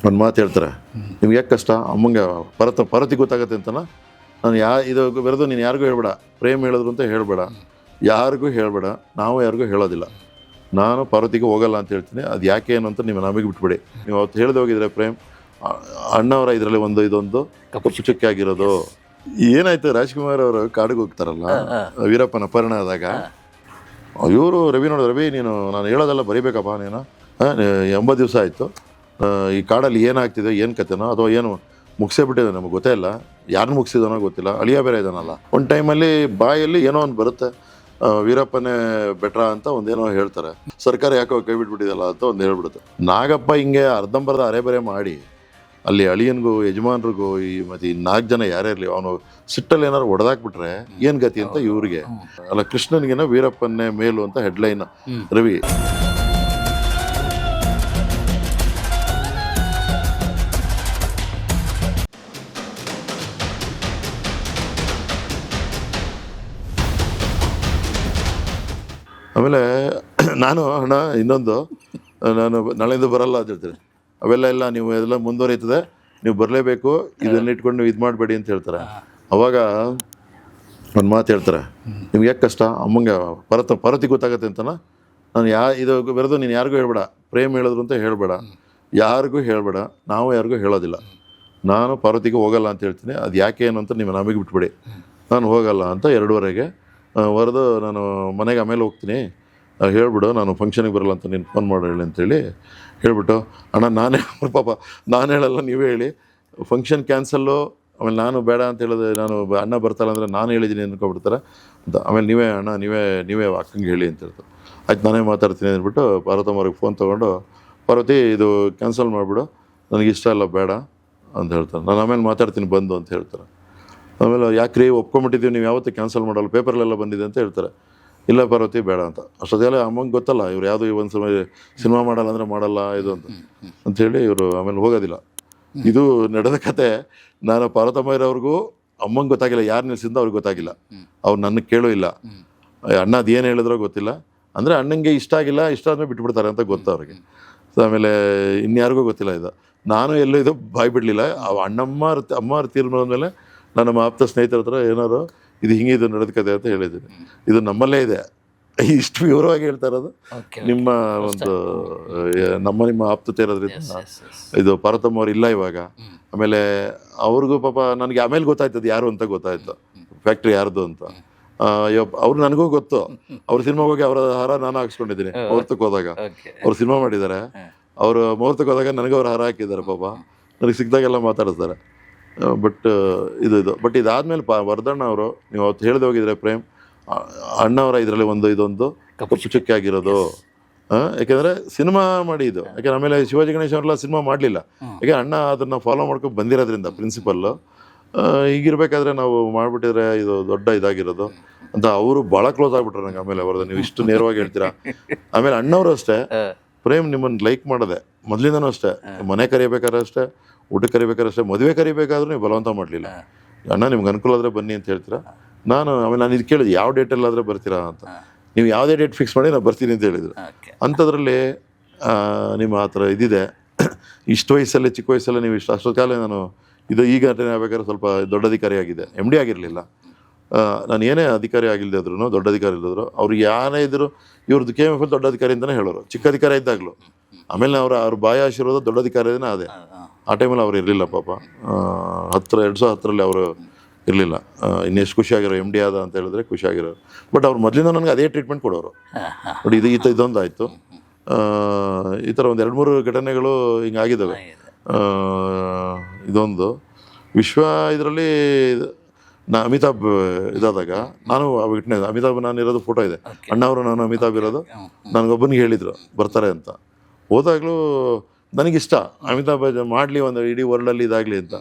ಒಂದು ಮಾತು ಹೇಳ್ತಾರೆ, ನಿಮ್ಗೆ ಯಾಕೆ ಕಷ್ಟ ಅಮ್ಮಂಗೆ ಪರತಿ ಗೊತ್ತಾಗತ್ತೆ ಅಂತನ. ನಾನು ಇದು ಬರೆದು ನೀನು ಯಾರಿಗೂ ಹೇಳ್ಬೇಡ, ಪ್ರೇಮ್ ಹೇಳಿದ್ರು ಅಂತ ಹೇಳಬೇಡ, ಯಾರಿಗೂ ಹೇಳಬೇಡ, ನಾವು ಯಾರಿಗೂ ಹೇಳೋದಿಲ್ಲ. ನಾನು ಪಾರ್ವತಿಗೆ ಹೋಗಲ್ಲ ಅಂತ ಹೇಳ್ತೀನಿ. ಅದು ಯಾಕೆ ಏನು ಅಂತ ನೀವು ನಮಗೆ ಬಿಟ್ಬಿಡಿ. ನೀವು ಅವತ್ತು ಹೇಳ್ದೆ ಹೋಗಿದ್ರೆ ಪ್ರೇಮ್ ಅಣ್ಣವರ ಇದರಲ್ಲಿ ಇದೊಂದು ಕಪ್ಪು ಚುಕ್ಕೆ ಆಗಿರೋದು. ಏನಾಯ್ತು, ರಾಜ್ಕುಮಾರ್ ಅವರು ಕಾಡಿಗೆ ಹೋಗ್ತಾರಲ್ಲ ವೀರಪ್ಪನ ಅಪಹರಣ ಆದಾಗ, ಇವರು ರವಿ ನೋಡು, ರವಿ ನೀನು ನಾನು ಹೇಳೋದೆಲ್ಲ ಬರೀಬೇಕಪ್ಪ, ನೀನು 80 ದಿವಸ ಆಯಿತು, ಈ ಕಾಡಲ್ಲಿ ಏನಾಗ್ತಿದೆ, ಏನು ಕತೆನೋ ಅಥವಾ ಏನು ಮುಗಿಸೇ ಬಿಟ್ಟಿದೆ, ನಮಗೆ ಗೊತ್ತೇ ಇಲ್ಲ, ಯಾರನ್ನ ಮುಗಿಸಿದಾನೋ ಗೊತ್ತಿಲ್ಲ, ಅಳಿಯ ಬೇರೆ ಇದ್ದಾನಲ್ಲ. ಒಂದು ಟೈಮಲ್ಲಿ ಬಾಯಲ್ಲಿ ಏನೋ ಒಂದು ಬರುತ್ತೆ, ವೀರಪ್ಪನೇ ಬೆಟ್ರ ಅಂತ ಒಂದೇನೋ ಹೇಳ್ತಾರೆ, ಸರ್ಕಾರ ಯಾಕೋ ಕೈ ಬಿಟ್ಬಿಟ್ಟಿದಲ್ಲ ಅಂತ ಒಂದು ಹೇಳ್ಬಿಡುತ್ತೆ. ನಾಗಪ್ಪ ಹಿಂಗೆ ಅರ್ಧಂಬರ್ಧ ಅರೆಬರೆ ಮಾಡಿ ಅಲ್ಲಿ ಅಳಿಯನ್ಗೂ ಯಜಮಾನ್ರಿಗೂ ಮತ್ತು ಈ 4 ಜನ ಯಾರೇ ಇರಲಿ, ಅವನು ಸಿಟ್ಟಲ್ಲಿ ಏನಾದ್ರು ಹೊಡೆದಾಕ್ಬಿಟ್ರೆ ಏನು ಗತಿ ಅಂತ ಇವ್ರಿಗೆ. ಅಲ್ಲ, ಕೃಷ್ಣನಿಗೇನೋ ವೀರಪ್ಪನ್ನೇ ಮೇಲು ಅಂತ ಹೆಡ್ಲೈನ್ ರವಿ. ಆಮೇಲೆ ನಾನು ಅಣ್ಣ ಇನ್ನೊಂದು, ನಾನು ನಾಳೆಯಿಂದ ಬರಲ್ಲ ಅಂತ ಹೇಳ್ತಾರೆ. ಅವೆಲ್ಲ ನೀವು ಎಲ್ಲ ಮುಂದುವರಿತದೆ, ನೀವು ಬರಲೇಬೇಕು, ಇದನ್ನ ಇಟ್ಕೊಂಡು ನೀವು ಇದು ಮಾಡಬೇಡಿ ಅಂತ ಹೇಳ್ತಾರೆ. ಅವಾಗ ಒಂದು ಮಾತು ಹೇಳ್ತಾರೆ, ನಿಮ್ಗೆ ಯಾಕೆ ಕಷ್ಟ ಅಮ್ಮಂಗೆ ಪರತಿ ಗೊತ್ತಾಗತ್ತೆ ಅಂತನ. ನಾನು ಇದು ಬರೆದು ನೀನು ಯಾರಿಗೂ ಹೇಳ್ಬೇಡ, ಪ್ರೇಮ್ ಹೇಳಿದ್ರು ಅಂತ ಹೇಳಬೇಡ, ಯಾರಿಗೂ ಹೇಳಬೇಡ, ನಾವು ಯಾರಿಗೂ ಹೇಳೋದಿಲ್ಲ. ನಾನು ಪಾರ್ವತಿಗೆ ಹೋಗಲ್ಲ ಅಂತ ಹೇಳ್ತೀನಿ. ಅದು ಯಾಕೆ ಏನು ಅಂತ ನೀವು ನಮಗೆ ಬಿಟ್ಬಿಡಿ. ನಾನು ಹೋಗಲ್ಲ ಅಂತ 2:30ಗೆ ಬರೆದು ನಾನು ಮನೆಗೆ ಆಮೇಲೆ ಹೋಗ್ತೀನಿ, ಹೇಳ್ಬಿಡು ನಾನು ಫಂಕ್ಷನಿಗೆ ಬರಲ್ಲ ಅಂತ ನೀನು ಫೋನ್ ಮಾಡಿ ಹೇಳಿ ಅಂತೇಳಿ ಹೇಳ್ಬಿಟ್ಟು, ಅಣ್ಣ ನಾನೇ ಪಾಪ ನಾನು ಹೇಳಲ್ಲ, ನೀವೇ ಹೇಳಿ, ಫಂಕ್ಷನ್ ಕ್ಯಾನ್ಸಲ್ಲು. ಆಮೇಲೆ ನಾನು ಬೇಡ ಅಂತ ಹೇಳಿದ್ರೆ, ನಾನು ಅಣ್ಣ ಬರ್ತಾರ ಅಂದರೆ ನಾನು ಹೇಳಿದ್ದೀನಿ ಅನ್ಕೊಬಿಡ್ತಾರೆ ಅಂತ. ಆಮೇಲೆ ನೀವೇ ಅಕ್ಕಂಗೆ ಹೇಳಿ ಅಂತ ಹೇಳ್ತಾರೆ. ಆಯ್ತು ನಾನೇ ಮಾತಾಡ್ತೀನಿ ಅಂದ್ಬಿಟ್ಟು ಪಾರ್ವತಮ್ಮವ್ರಿಗೆ ಫೋನ್ ತೊಗೊಂಡು, ಪಾರ್ವತಿ ಇದು ಕ್ಯಾನ್ಸಲ್ ಮಾಡಿಬಿಡು, ನನಗೆ ಇಷ್ಟ ಇಲ್ಲ, ಬೇಡ ಅಂತ ಹೇಳ್ತಾರೆ. ನಾನು ಆಮೇಲೆ ಮಾತಾಡ್ತೀನಿ ಬಂದು ಅಂತ ಹೇಳ್ತಾರೆ. ಆಮೇಲೆ ಯಾಕ್ರಿ ಒಪ್ಕೊಂಬಿಟ್ಟಿದ್ದೀವಿ, ನೀವು ಯಾವತ್ತೂ ಕ್ಯಾನ್ಸಲ್ ಮಾಡಲ್ಲ, ಪೇಪರ್ಲೆಲ್ಲ ಬಂದಿದೆ ಅಂತ ಹೇಳ್ತಾರೆ. ಇಲ್ಲ ಪಾರ್ವತಿ ಬೇಡ ಅಂತ. ಅಷ್ಟೊತ್ತಿಗೆಲ್ಲ ಅಮ್ಮಂಗೆ ಗೊತ್ತಲ್ಲ, ಇವ್ರು ಯಾವುದೋ ಒಂದು ಸಿನಿಮಾ ಮಾಡಲ್ಲ ಅಂದರೆ ಮಾಡಲ್ಲ ಇದು ಅಂಥೇಳಿ ಇವರು ಆಮೇಲೆ ಹೋಗೋದಿಲ್ಲ. ಇದು ನಡೆದ ಕತೆ. ನಾನು ಪಾರ್ವತಮ್ಮಯ್ಯವ್ರಿಗೂ ಅಮ್ಮಂಗೆ ಗೊತ್ತಾಗಿಲ್ಲ, ಯಾರು ನಿಲ್ಸಿಂದ ಅವ್ರಿಗೆ ಗೊತ್ತಾಗಿಲ್ಲ, ಅವ್ರು ನನ್ನ ಕೇಳೂ ಇಲ್ಲ. ಅಣ್ಣ ಅದು ಏನು ಹೇಳಿದ್ರೋ ಗೊತ್ತಿಲ್ಲ, ಅಂದರೆ ಅಣ್ಣಂಗೆ ಇಷ್ಟ ಆಗಿಲ್ಲ, ಇಷ್ಟ ಆದ್ಮೇಲೆ ಬಿಟ್ಬಿಡ್ತಾರೆ ಅಂತ ಗೊತ್ತು ಅವ್ರಿಗೆ. ಸೊ ಆಮೇಲೆ ಇನ್ಯಾರಿಗೂ ಗೊತ್ತಿಲ್ಲ ಇದು. ನಾನು ಎಲ್ಲೂ ಇದು ಬಾಯ್ ಬಿಡಲಿಲ್ಲ. ಅಮ್ಮವ್ರ ತೀರ್ಮಾನದ ನಾನು ನಮ್ಮ ಆಪ್ತ ಸ್ನೇಹಿತರ ಹತ್ರ ಏನಾದ್ರು ಇದು ಹಿಂಗೆ ಇದು ನಡೆದ ಕತೆ ಅಂತ ಹೇಳಿದ್ದೀನಿ. ಇದು ನಮ್ಮಲ್ಲೇ ಇದೆ, ಇಷ್ಟು ವಿವರವಾಗಿ ಹೇಳ್ತಾ ಇರೋದು ನಿಮ್ಮ ನಿಮ್ಮ ಆಪ್ತತೆ ಇರೋದ್ರಿಂದ. ಇದು ಪಾರ್ವತಮ್ಮವ್ರು ಇಲ್ಲ ಇವಾಗ. ಆಮೇಲೆ ಅವ್ರಿಗೂ ಪಾಪ ನನಗೆ ಆಮೇಲೆ ಗೊತ್ತಾಯ್ತದ ಯಾರು ಅಂತ ಗೊತ್ತಾಯ್ತು, ಫ್ಯಾಕ್ಟ್ರಿ ಯಾರ್ದು ಅಂತ. ಅವ್ರು ನನಗೂ ಗೊತ್ತು, ಅವ್ರ ಸಿನಿಮಾಗೆ ಹೋಗಿ ಅವರ ಹಾರ ನಾನು ಹಾಕ್ಸ್ಕೊಂಡಿದ್ದೀನಿ. ಮುಹೂರ್ತಕ್ಕೆ ಹೋದಾಗ ಅವ್ರು ಸಿನಿಮಾ ಮಾಡಿದ್ದಾರೆ, ಅವರು ಮುಹೂರ್ತಕ್ಕೆ ಹೋದಾಗ ನನಗೆ ಅವ್ರು ಹಾರ ಹಾಕಿದ್ದಾರೆ. ಪಾಪ ನನಗೆ ಸಿಕ್ಕಿದಾಗೆಲ್ಲ ಮಾತಾಡಿಸ್ತಾರೆ. ಬಟ್ ಬಟ್ ಇದಾದ್ಮೇಲೆ ವರ್ಧಣ್ಣ ಅವರು, ನೀವು ಅವತ್ತು ಹೇಳ್ದೆ ಹೋಗಿದ್ರೆ ಪ್ರೇಮ್ ಅಣ್ಣವರ ಇದರಲ್ಲಿ ಇದೊಂದು ಕಪ್ಪು ಚುಕ್ಕೆ ಆಗಿರೋದು. ಯಾಕೆಂದರೆ ಸಿನಿಮಾ ಮಾಡಿ ಇದು, ಯಾಕೆಂದ್ರೆ ಆಮೇಲೆ ಶಿವಾಜಿ ಗಣೇಶ್ ಅವರೆಲ್ಲ ಸಿನಿಮಾ ಮಾಡಲಿಲ್ಲ, ಯಾಕೆ ಅಣ್ಣ ಅದನ್ನು ಫಾಲೋ ಮಾಡ್ಕೊಂಡು ಬಂದಿರೋದ್ರಿಂದ ಪ್ರಿನ್ಸಿಪಲ್ಲು. ಹೀಗಿರ್ಬೇಕಾದ್ರೆ ನಾವು ಮಾಡಿಬಿಟ್ಟಿದ್ರೆ ಇದು ದೊಡ್ಡ ಇದಾಗಿರೋದು ಅಂತ ಅವರು ಭಾಳ ಕ್ಲೋಸ್ ಆಗಿಬಿಟ್ರೆ ನಂಗೆ. ಆಮೇಲೆ ಅವ್ರದ್ದು ನೀವು ಇಷ್ಟು ನೇರವಾಗಿ ಹೇಳ್ತೀರಾ. ಆಮೇಲೆ ಅಣ್ಣವರು ಅಷ್ಟೇ, ಪ್ರೇಮ್ ನಿಮ್ಮನ್ನು ಲೈಕ್ ಮಾಡೋದೆ ಮೊದಲಿಂದನೂ ಅಷ್ಟೇ. ಮನೆ ಕರಿಬೇಕಾದ್ರೆ ಅಷ್ಟೇ, ಊಟಕ್ಕೆ ಕರಿಬೇಕಾದ್ರೆ ಅಷ್ಟೇ, ಮದುವೆ ಕರಿಬೇಕಾದ್ರೂ ನೀವು ಬಲವಂತ ಮಾಡಲಿಲ್ಲ. ಅಣ್ಣ ನಿಮ್ಗೆ ಅನುಕೂಲ ಆದರೆ ಬನ್ನಿ ಅಂತ ಹೇಳ್ತೀರಾ. ಆಮೇಲೆ ನಾನು ಇದು ಕೇಳಿದೆ, ಯಾವ ಡೇಟಲ್ಲಾದರೆ ಬರ್ತೀರಾ ಅಂತ. ನೀವು ಯಾವುದೇ ಡೇಟ್ ಫಿಕ್ಸ್ ಮಾಡಿ ನಾನು ಬರ್ತೀನಿ ಅಂತ ಹೇಳಿದ್ರು. ಅಂಥದ್ರಲ್ಲಿ ನಿಮ್ಮ ಆ ಥರ ಇದಿದೆ. ಇಷ್ಟು ವಯಸ್ಸಲ್ಲೇ, ಚಿಕ್ಕ ವಯಸ್ಸಲ್ಲೇ ನೀವು ಅಷ್ಟೊತ್ತು ಕಾಲ ನಾನು ಈಗ ಘಟನೆ ಆಗ್ಬೇಕಾದ್ರೆ ಸ್ವಲ್ಪ ದೊಡ್ಡ ಅಧಿಕಾರಿ ಆಗಿದೆ, MD ಆಗಿರಲಿಲ್ಲ. ನಾನು ಏನೇ ಅಧಿಕಾರಿ ಆಗಿಲ್ಲದೆ ಇದ್ರು, ದೊಡ್ಡ ಅಧಿಕಾರಿ ಇಲ್ಲದ್ರು, ಅವ್ರು ಯಾರೇ ಇದ್ದರು ಇವ್ರದ್ದು KMF ದೊಡ್ಡ ಅಧಿಕಾರಿ ಅಂತಲೇ ಹೇಳೋರು, ಚಿಕ್ಕ ಅಧಿಕಾರಿ ಇದ್ದಾಗಲೂ. ಆಮೇಲೆ ಅವ್ರ ಬಾಯ ಆಶೀರ್ವಾದ ದೊಡ್ಡ ಅಧಿಕಾರಿನೇ ಅದೇ. ಆ ಟೈಮಲ್ಲಿ ಅವ್ರು ಇರಲಿಲ್ಲ ಪಾಪ. 2010ರಲ್ಲಿ ಅವರು ಇರಲಿಲ್ಲ. ಇನ್ನೆಷ್ಟು ಖುಷಿಯಾಗಿರೋ MD ಆದ ಅಂತ ಹೇಳಿದ್ರೆ ಖುಷಿಯಾಗಿರೋರು. ಬಟ್ ಅವ್ರು ಮೊದಲಿಂದ ನನಗೆ ಅದೇ ಟ್ರೀಟ್ಮೆಂಟ್ ಕೊಡೋರು. ಬಟ್ ಇದೊಂದು ಆಯಿತು. ಈ ಥರ ಒಂದು 2-3 ಘಟನೆಗಳು ಹಿಂಗಾಗಿದ್ದಾವೆ. ಇದೊಂದು ಇದರಲ್ಲಿ ಅಮಿತಾಬ್ ಇದಾದಾಗ ನಾನು ವಿಟ್ನೆಸ್, ಅಮಿತಾಬ್ ನಾನು ಇರೋದು ಫೋಟೋ ಇದೆ, ಅಣ್ಣವರು ನಾನು ಅಮಿತಾಬ್ ಇರೋದು. ನನಗೊಬ್ಬನಿಗೆ ಹೇಳಿದರು ಬರ್ತಾರೆ ಅಂತ. ಹೋದಾಗಲೂ ನನಗಿಷ್ಟ ಅಮಿತಾಬ್ ಮಾಡಲಿ, ಒಂದು ಇಡೀ ವರ್ಲ್ಡಲ್ಲಿ ಇದಾಗಲಿ ಅಂತ.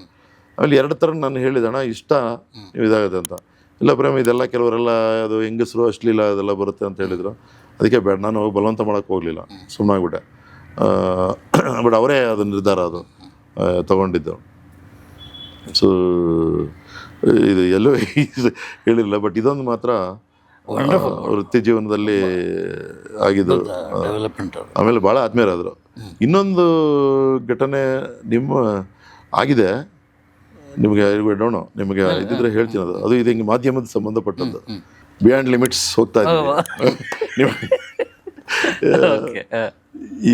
ಅಲ್ಲಿ 2 ಥರ ನಾನು ಹೇಳಿದಣ್ಣ ಇಷ್ಟ ನೀವು ಇದಾಗುತ್ತೆ ಅಂತ. ಇಲ್ಲ ಪ್ರೇಮ ಇದೆಲ್ಲ ಕೆಲವರೆಲ್ಲ ಅದು ಹೆಂಗಸರು ಅಶ್ಲೀಲ ಅದೆಲ್ಲ ಬರುತ್ತೆ ಅಂತ ಹೇಳಿದರು. ಅದಕ್ಕೆ ಬೇಡ, ನಾನು ಹೋಗಿ ಬಲವಂತ ಮಾಡೋಕ್ಕೆ ಹೋಗಲಿಲ್ಲ, ಸುಮ್ಮನಾಗ್ಬಿಟ್ಟೆ. ಬಟ್ ಅವರೇ ಅದು ನಿರ್ಧಾರ ತೊಗೊಂಡಿದ್ದು. ಸೊ ಇದು ಎಲ್ಲೂ ಹೇಳಿಲ್ಲ. ಬಟ್ ಇದೊಂದು ಮಾತ್ರ ವೃತ್ತಿ ಜೀವನದಲ್ಲಿ ಆಗಿದ್ದು. ಆಮೇಲೆ ಭಾಳ ಆತ್ಮೀಯರಾದರು. ಇನ್ನೊಂದು ಘಟನೆ ಆಗಿದೆ, ನಿಮಗೆ ಡೋಣು ನಿಮಗೆ ಇದ್ದಿದ್ರೆ ಹೇಳ್ತೀನಿ. ಅದು ಇದು ಹಿಂಗೆ ಮಾಧ್ಯಮದ ಸಂಬಂಧಪಟ್ಟದ್ದು, ಬಿಯಾಂಡ್ ಲಿಮಿಟ್ಸ್ ಹೋಗ್ತಾ ಇದ್ದೀವಿ.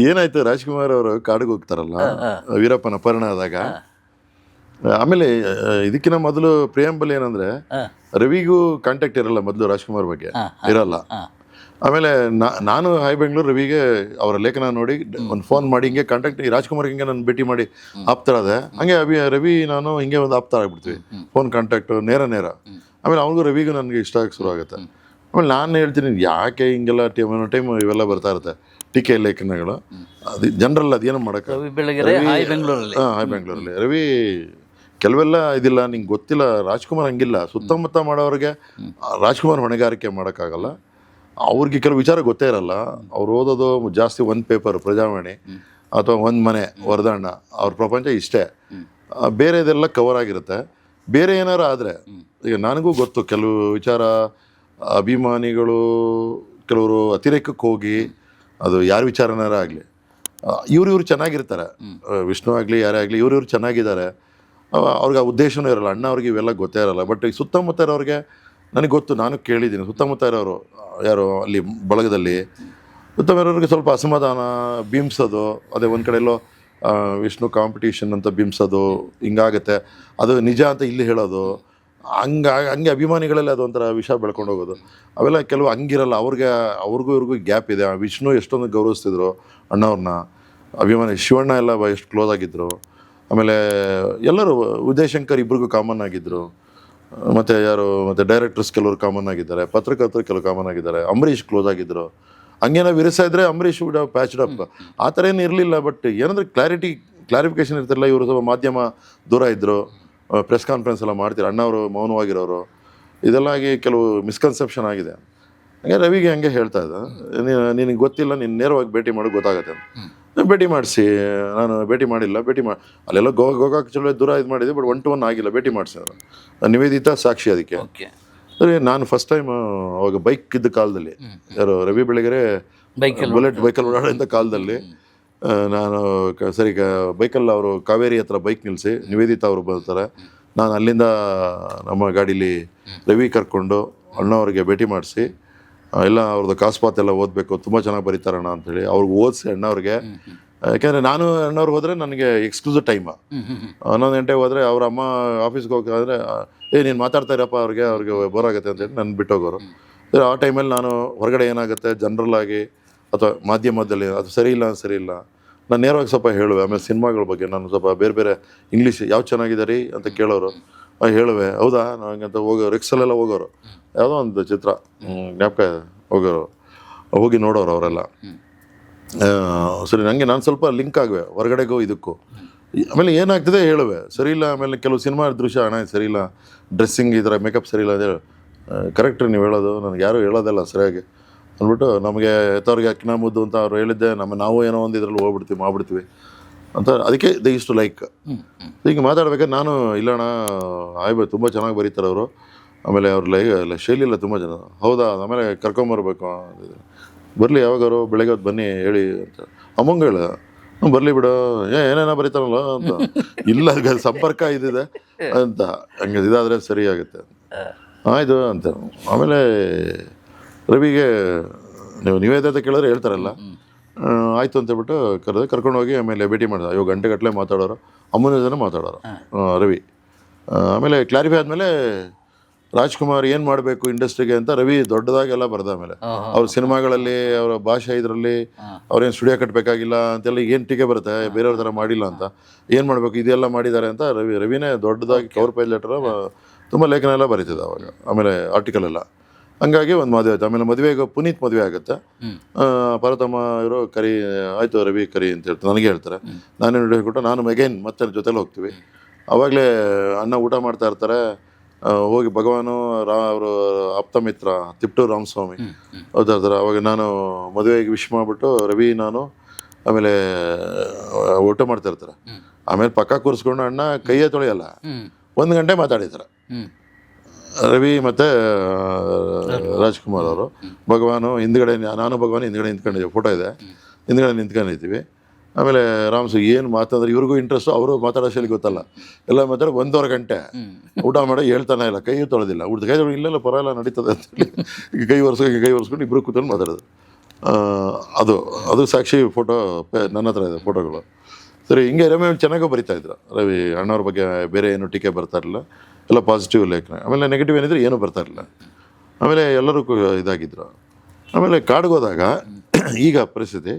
ಏನಾಯ್ತು, ರಾಜ್ಕುಮಾರ್ ಅವರು ಕಾಡಿಗೆ ಹೋಗ್ತಾರಲ್ಲ ವೀರಪ್ಪನ ಅಪಹರಣ ಆದಾಗ, ಆಮೇಲೆ ಇದಕ್ಕಿಂತ ಮೊದಲು ಪ್ರಿಯಾಂಬಲ್ ಏನಂದ್ರೆ ರವಿಗೂ ಕಾಂಟ್ಯಾಕ್ಟ್ ಇರಲ್ಲ ಮೊದಲು, ರಾಜ್ಕುಮಾರ್ ಬಗ್ಗೆ ಇರಲ್ಲ. ಆಮೇಲೆ ನಾನು ಹೈ ಬೆಂಗಳೂರು ರವಿಗೆ ಅವರ ಲೇಖನ ನೋಡಿ ಒಂದು ಫೋನ್ ಮಾಡಿ ಹಿಂಗೆ ಕಾಂಟ್ಯಾಕ್ಟ್, ರಾಜ್ಕುಮಾರ್ ಹಿಂಗೆ ನಾನು ಭೇಟಿ ಮಾಡಿ ಆಪ್ತಾರದೆ, ಹಂಗೆ ರವಿ ನಾನು ಹಿಂಗೆ ಒಂದು ಆಪ್ತಾರ ಆಗ್ಬಿಡ್ತೀವಿ, ಫೋನ್ ಕಾಂಟ್ಯಾಕ್ಟ್ ನೇರ. ಆಮೇಲೆ ಅವನಿಗೂ ರವಿಗೂ ನನಗೆ ಇಷ್ಟ ಆಗಿ ಶುರು ಆಗುತ್ತೆ. ಆಮೇಲೆ ನಾನು ಹೇಳ್ತೀನಿ ಯಾಕೆ ಹಿಂಗೆಲ್ಲ ಟೈಮ್ ಇವೆಲ್ಲ ಬರ್ತಾ ಇರುತ್ತೆ ಟೀಕೆ ಲೇಖನಗಳು, ಅದು ಜನರಲ್ ಅದೇನೋ ಮಾಡೋಕ್ಕೆ. ಹೈ ಬೆಂಗಳೂರಲ್ಲಿ ರವಿ ಕೆಲವೆಲ್ಲ ಇದಿಲ್ಲ, ನಿಂಗೆ ಗೊತ್ತಿಲ್ಲ. ರಾಜ್ಕುಮಾರ್ ಹಂಗಿಲ್ಲ, ಸುತ್ತಮುತ್ತ ಮಾಡೋರಿಗೆ ರಾಜ್ಕುಮಾರ್ ಹೊಣೆಗಾರಿಕೆ ಮಾಡೋಕ್ಕಾಗಲ್ಲ. ಅವ್ರಿಗೆ ಕೆಲವು ವಿಚಾರ ಗೊತ್ತೇ ಇರಲ್ಲ. ಅವ್ರು ಓದೋದು ಜಾಸ್ತಿ ಒಂದು ಪೇಪರ್ ಪ್ರಜಾವಾಣಿ ಅಥವಾ ಒಂದು ಮನೆ ವರದಣ್ಣ, ಅವ್ರ ಪ್ರಪಂಚ ಇಷ್ಟೇ. ಬೇರೆದೆಲ್ಲ ಕವರ್ ಆಗಿರುತ್ತೆ. ಬೇರೆ ಏನಾರು ಆದರೆ, ಈಗ ನನಗೂ ಗೊತ್ತು ಕೆಲವು ವಿಚಾರ, ಅಭಿಮಾನಿಗಳು ಕೆಲವರು ಅತಿರೇಕಕ್ಕೆ ಹೋಗಿ, ಅದು ಯಾರ ವಿಚಾರನಾರ ಆಗಲಿ, ಇವ್ರು ಚೆನ್ನಾಗಿರ್ತಾರೆ, ವಿಷ್ಣು ಆಗಲಿ ಯಾರೇ ಆಗಲಿ, ಇವ್ರು ಚೆನ್ನಾಗಿದ್ದಾರೆ, ಅವ್ರಿಗೆ ಆ ಉದ್ದೇಶನೂ ಇರಲ್ಲ. ಅಣ್ಣ ಅವ್ರಿಗೆ ಇವೆಲ್ಲ ಗೊತ್ತೇ ಇರಲ್ಲ. ಬಟ್ ಈ ಸುತ್ತಮುತ್ತ ಇರೋರಿಗೆ ನನಗೆ ಗೊತ್ತು, ನಾನು ಕೇಳಿದ್ದೀನಿ. ಸುತ್ತಮುತ್ತ ಇರೋರು ಯಾರು ಅಲ್ಲಿ ಬಳಗದಲ್ಲಿ ಸುತ್ತಮುತ್ತ ಇರೋರಿಗೆ ಸ್ವಲ್ಪ ಅಸಮಾಧಾನ ಬಿಂಬಿಸೋದು, ಅದೇ ಒಂದು ಕಡೆಯಲ್ಲೋ ವಿಷ್ಣು ಕಾಂಪಿಟೀಷನ್ ಅಂತ ಬಿಂಬಿಸೋದು ಹಿಂಗಾಗುತ್ತೆ. ಅದು ನಿಜ ಅಂತ ಇಲ್ಲಿ ಹೇಳೋದು, ಹಂಗೆ ಅಭಿಮಾನಿಗಳಲ್ಲಿ ಅದೊಂಥರ ವಿಷ ಬೆಳ್ಕೊಂಡು ಹೋಗೋದು, ಅವೆಲ್ಲ ಕೆಲವು ಹಂಗಿರಲ್ಲ. ಅವ್ರಿಗೂ ಇವ್ರಿಗೂ ಗ್ಯಾಪ್ ಇದೆ. ವಿಷ್ಣು ಎಷ್ಟೊಂದು ಗೌರವಿಸ್ತಿದ್ರು ಅಣ್ಣವ್ರನ್ನ, ಅಭಿಮಾನಿ ಶಿವಣ್ಣ ಎಲ್ಲ ಎಷ್ಟು ಕ್ಲೋಸ್ ಆಗಿದ್ದರು. ಆಮೇಲೆ ಎಲ್ಲರೂ ಉದಯಶಂಕರ್ ಇಬ್ರಿಗೂ ಕಾಮನ್ ಆಗಿದ್ದರು. ಮತ್ತು ಡೈರೆಕ್ಟರ್ಸ್ ಕೆಲವರು ಕಾಮನ್ ಆಗಿದ್ದಾರೆ, ಪತ್ರಕರ್ತರು ಕೆಲವು ಕಾಮನ್ ಆಗಿದ್ದಾರೆ. ಅಂಬರೀಷ್ ಕ್ಲೋಸ್ ಆಗಿದ್ದರು. ಹಂಗೇನೋ ವಿರಸ ಇದ್ದರೆ ಅಂಬರೀಷ್ ವುಡ್ ಹ್ಯಾವ್ ಪ್ಯಾಚ್ಡ್ ಅಪ್. ಆ ಥರ ಏನು ಇರಲಿಲ್ಲ. ಬಟ್ ಏನಂದರೆ ಕ್ಲಾರಿಫಿಕೇಷನ್ ಇರ್ತಿರಲ್ಲ. ಇವರು ಸ್ವಲ್ಪ ಮಾಧ್ಯಮ ದೂರ ಇದ್ದರು, ಪ್ರೆಸ್ ಕಾನ್ಫರೆನ್ಸ್ ಎಲ್ಲ ಮಾಡ್ತೀರ, ಅಣ್ಣವರು ಮೌನವಾಗಿರೋರು, ಇದೆಲ್ಲ ಆಗಿ ಕೆಲವು ಮಿಸ್ಕನ್ಸೆಪ್ಷನ್ ಆಗಿದೆ. ಹಂಗೆ ರವಿಗೆ ಹಂಗೆ ಹೇಳ್ತಾ ಇದ್ದ, ನಿನಗೆ ಗೊತ್ತಿಲ್ಲ, ನೀನು ನೇರವಾಗಿ ಭೇಟಿ ಮಾಡೋದು ಗೊತ್ತಾಗುತ್ತೆ. ಭೇಟಿ ಮಾಡಿಸಿ, ನಾನು ಭೇಟಿ ಮಾಡಿಲ್ಲ, ಅಲ್ಲೆಲ್ಲ ಗೋಕಾಕ್ ಚಲೋ ದೂರ ಇದು ಮಾಡಿದ್ದೆ, ಬಟ್ 1-to-1 ಆಗಿಲ್ಲ, ಭೇಟಿ ಮಾಡಿಸಿದ್ರು. ನಿವೇದಿತಾ ಸಾಕ್ಷಿ ಅದಕ್ಕೆ. ಸರಿ, ನಾನು ಫಸ್ಟ್ ಟೈಮ್ ಅವಾಗ ಬೈಕ್ ಇದ್ದ ಕಾಲದಲ್ಲಿ, ಯಾರು ರವಿ ಬೆಳಗೆರೆ ಬೈಕಲ್ಲಿ ಓಡಾಡೋಂಥ ಕಾಲದಲ್ಲಿ ನಾನು ಸರಿ ಬೈಕಲ್ಲಿ ಅವರು ಕಾವೇರಿ ಹತ್ರ ಬೈಕ್ ನಿಲ್ಲಿಸಿ ನಿವೇದಿತಾ ಅವರು ಬರ್ತಾರೆ. ನಾನು ಅಲ್ಲಿಂದ ನಮ್ಮ ಗಾಡೀಲಿ ರವಿ ಕರ್ಕೊಂಡು ಅಣ್ಣವ್ರಿಗೆ ಭೇಟಿ ಮಾಡಿಸಿ, ಎಲ್ಲ ಅವ್ರದ್ದು ಕಾಸ್ಪಾತೆಲ್ಲ ಓದಬೇಕು, ತುಂಬ ಚೆನ್ನಾಗಿ ಬರೀತಾರಣ್ಣ ಅಂಥೇಳಿ ಅವ್ರಿಗೆ ಓದಿಸಿ ಅಣ್ಣವ್ರಿಗೆ. ಯಾಕೆಂದರೆ ನಾನು ಅಣ್ಣವ್ರಿಗೆ ಹೋದರೆ ನನಗೆ ಎಕ್ಸ್ಕ್ಲೂಸಿವ್ ಟೈಮ್, 11 ಗಂಟೆಗೆ ಹೋದರೆ ಅವ್ರ ಅಮ್ಮ ಆಫೀಸ್ಗೆ ಹೋಗ್ತಾಯಿದ್ರೆ, ನೀನು ಮಾತಾಡ್ತಾ ಇರಪ್ಪ ಅವ್ರಿಗೆ ಬೋರ್ ಆಗುತ್ತೆ ಅಂತೇಳಿ ನನ್ನ ಬಿಟ್ಟೋಗೋರು. ಆ ಟೈಮಲ್ಲಿ ನಾನು ಹೊರಗಡೆ ಏನಾಗುತ್ತೆ ಜನರಲ್ಲಾಗಿ ಅಥವಾ ಮಾಧ್ಯಮದಲ್ಲಿ ಅದು ಸರಿ ಇಲ್ಲ, ನಾನು ನೇರವಾಗಿ ಸ್ವಲ್ಪ ಹೇಳುವೆ. ಆಮೇಲೆ ಸಿನಿಮಾಗಳ ಬಗ್ಗೆ ನಾನು ಸ್ವಲ್ಪ ಬೇರೆ ಇಂಗ್ಲೀಷ್ ಯಾವ ಚೆನ್ನಾಗಿದೆ ರೀ ಅಂತ ಕೇಳೋರು, ಹೇಳುವೆ. ಹೌದಾ ನನಗಂತ ಹೋಗೋರು, ರಿಕ್ಸಲ್ಲೆಲ್ಲ ಹೋಗೋರು, ಯಾವುದೋ ಒಂದು ಚಿತ್ರ ಜ್ಞಾಪಕ ಹೋಗೋರು, ಹೋಗಿ ನೋಡೋರು ಅವರೆಲ್ಲ. ಸರಿ, ನನಗೆ ನಾನು ಸ್ವಲ್ಪ ಲಿಂಕ್ ಆಗುವೆ ಹೊರಗಡೆಗೂ ಇದಕ್ಕೂ. ಆಮೇಲೆ ಏನಾಗ್ತದೆ ಹೇಳುವೆ, ಸರಿ ಇಲ್ಲ. ಆಮೇಲೆ ಕೆಲವು ಸಿನಿಮಾ ದೃಶ್ಯ, ಅಣ್ಣ ಸರಿ ಇಲ್ಲ, ಡ್ರೆಸ್ಸಿಂಗ್ ಈ ಥರ ಮೇಕಪ್ ಸರಿ ಇಲ್ಲ ಅಂತ ಹೇಳಿ, ಕರೆಕ್ಟ್ ನೀವು ಹೇಳೋದು, ನನಗೆ ಯಾರೂ ಹೇಳೋದಲ್ಲ ಸರಿಯಾಗಿ ಅಂದ್ಬಿಟ್ಟು, ನಮಗೆ ಎತ್ತವ್ರಿಗೆ ಅಕ್ಕಿನ ಮುದ್ದು ಅಂತ ಅವ್ರು ಹೇಳಿದ್ದೆ, ನಾವು ಏನೋ ಒಂದು ಇದರಲ್ಲಿ ಮಾಡ್ಬಿಡ್ತೀವಿ ಅಂತ. ಅದಕ್ಕೆ ದೇ ಇಷ್ಟು ಲೈಕ್ ಹೀಗೆ ಮಾತಾಡ್ಬೇಕಾದ್ರೆ ನಾನು, ಇಲ್ಲಣ್ಣ ತುಂಬ ಚೆನ್ನಾಗಿ ಬರೀತಾರೆ ಅವರು, ಆಮೇಲೆ ಅವ್ರ ಶೈಲಿ ಇಲ್ಲ ತುಂಬ ಜನ. ಹೌದಾ, ಆಮೇಲೆ ಕರ್ಕೊಂಬರ್ಬೇಕು, ಬರಲಿ ಯಾವಾಗಾರು ಬೆಳಗ್ಗೆ ಹೊತ್ತು ಬನ್ನಿ ಹೇಳಿ ಅಂತ ಅಮ್ಮಂಗೆ ಹೇಳ. ಬರಲಿ ಬಿಡು, ಏನೇನೋ ಬರೀತಾರಲ್ಲ ಅಂತ. ಇಲ್ಲ ಸಂಪರ್ಕ ಇದಿದೆ ಅಂತ, ಹಂಗೆ ಇದಾದರೆ ಸರಿ ಆಗುತ್ತೆ, ಆಯಿತು ಅಂತ. ಆಮೇಲೆ ರವಿಗೆ ನಿವೇದಿತ ಕೇಳಿದ್ರೆ ಹೇಳ್ತಾರಲ್ಲ, ಆಯಿತು ಅಂತೇಳ್ಬಿಟ್ಟು ಕರ್ಕೊಂಡು ಹೋಗಿ ಆಮೇಲೆ ಭೇಟಿ ಮಾಡಿದ. ಇವಾಗ ಗಂಟೆಗಟ್ಟಲೆ ಮಾತಾಡೋರು, ಅಮ್ಮನ ಜನ ಮಾತಾಡೋರು ರವಿ. ಆಮೇಲೆ ಕ್ಲಾರಿಫೈ ಆದಮೇಲೆ ರಾಜ್ಕುಮಾರ್ ಏನು ಮಾಡಬೇಕು ಇಂಡಸ್ಟ್ರಿಗೆ ಅಂತ ರವಿ ದೊಡ್ಡದಾಗೆಲ್ಲ ಬರ್ದ. ಆಮೇಲೆ ಅವ್ರ ಸಿನಿಮಾಗಳಲ್ಲಿ ಅವರ ಭಾಷೆ ಇದರಲ್ಲಿ ಅವ್ರೇನು ಸ್ಟುಡಿಯೋ ಕಟ್ಟಬೇಕಾಗಿಲ್ಲ ಅಂತೆಲ್ಲ ಏನು ಟೀಕೆ ಬರುತ್ತೆ, ಬೇರೆಯವ್ರ ಥರ ಮಾಡಿಲ್ಲ ಅಂತ, ಏನು ಮಾಡಬೇಕು ಇದೆಲ್ಲ ಮಾಡಿದ್ದಾರೆ ಅಂತ ರವಿನೇ ದೊಡ್ಡದಾಗಿ ಕವರ್ ಪೇಜ್ ಲೆಟರ್ ತುಂಬ ಲೇಖನ ಎಲ್ಲ ಬರೀತಿದ್ದ ಅವಾಗ. ಆಮೇಲೆ ಆರ್ಟಿಕಲ್ ಎಲ್ಲ. ಹಂಗಾಗಿ ಒಂದು ಮದುವೆ ಆಯ್ತು. ಆಮೇಲೆ ಮದುವೆಗೆ ಪುನೀತ್ ಮದುವೆ ಆಗುತ್ತೆ. ಪಾರ್ವತಮ್ಮ ಇವರು ಆಯಿತು ರವಿ ಕರಿ ಅಂತ ಹೇಳ್ತಾರೆ, ನನಗೆ ಹೇಳ್ತಾರೆ. ನಾನೇನು ಹಿಡಿದ್ಬಿಟ್ಟು ನಾನು ಮತ್ತೆ ಜೊತೆಲಿ ಹೋಗ್ತೀವಿ. ಆವಾಗಲೇ ಅಣ್ಣ ಊಟ ಮಾಡ್ತಾ ಇರ್ತಾರೆ. ಹೋಗಿ ಭಗವಾನು ಅವರು ಆಪ್ತ ಮಿತ್ರ ತಿಪ್ಟೂರು ರಾಮಸ್ವಾಮಿ ಓದ್ತಾ ಇರ್ತಾರೆ. ಅವಾಗ ನಾನು ಮದುವೆಗೆ ವಿಶ್ ಮಾಡಿಬಿಟ್ಟು ರವಿ ನಾನು ಆಮೇಲೆ ಊಟ ಮಾಡ್ತಾ ಇರ್ತಾರೆ. ಆಮೇಲೆ ಪಕ್ಕ ಕೂರಿಸ್ಕೊಂಡು ಅಣ್ಣ ಕೈಯೇ ತೊಳೆಯಲ್ಲ, 1 ಗಂಟೆ ಮಾತಾಡಿದ್ದಾರೆ ರವಿ ಮತ್ತು ರಾಜ್ಕುಮಾರ್ ಅವರು. ಭಗವಾನು ಹಿಂದ್ಗಡೆ, ನಾನು ಭಗವಾನ್ ಹಿಂದ್ಗಡೆ ನಿಂತ್ಕೊಂಡಿದ್ದೀವಿ, ಫೋಟೋ ಇದೆ, ಹಿಂದ್ಗಡೆ ನಿಂತ್ಕೊಂಡಿದ್ದೀವಿ. ಆಮೇಲೆ ರಾಮ್ಸು ಏನು ಮಾತಾಡಿದ್ರೆ ಇವ್ರಿಗೂ ಇಂಟ್ರೆಸ್ಟು, ಅವರು ಮಾತಾಡೋ ಶೈಲಿ ಗೊತ್ತಲ್ಲ, ಎಲ್ಲ ಮಾತಾಡಿ 1.5 ಗಂಟೆ ಊಟ ಮಾಡಿ ಹೇಳ್ತಾನೆ ಇಲ್ಲ, ಕೈ ತೊಳೆದಿಲ್ಲ, ಕೈ ತೊಳೆದು ಇಲ್ಲೆಲ್ಲ ಪರವಾಗಿಲ್ಲ ನಡೀತದೆ ಅಂತೇಳಿ ಈಗ ಕೈ ಒರೆಸ್ಕೊಂಡು ಇಬ್ಬರು ಕೂತ್ಕೊಂಡು ಮಾತಾಡೋದು. ಅದು ಸಾಕ್ಷಿ ಫೋಟೋ ನನ್ನ ಹತ್ರ ಇದೆ ಫೋಟೋಗಳು. ಸರಿ, ಹಿಂಗೆ ರವಿ ಚೆನ್ನಾಗೂ ಬರಿತಾಯಿದ್ರು. ರವಿ ಅಣ್ಣವ್ರ ಬಗ್ಗೆ ಬೇರೆ ಏನು ಟೀಕೆ ಬರ್ತಾ ಇರಲಿಲ್ಲ, ಎಲ್ಲ ಪಾಸಿಟಿವ್ ಲೇಖನ. ಆಮೇಲೆ ನೆಗೆಟಿವ್ ಏನಿದ್ರೆ ಏನೂ ಬರ್ತಾ ಇರಲಿಲ್ಲ. ಆಮೇಲೆ ಎಲ್ಲರೂ ಇದಾಗಿದ್ದರು. ಆಮೇಲೆ ಕಾಡಿಗೆ ಹೋದಾಗ ಈಗ ಪರಿಸ್ಥಿತಿ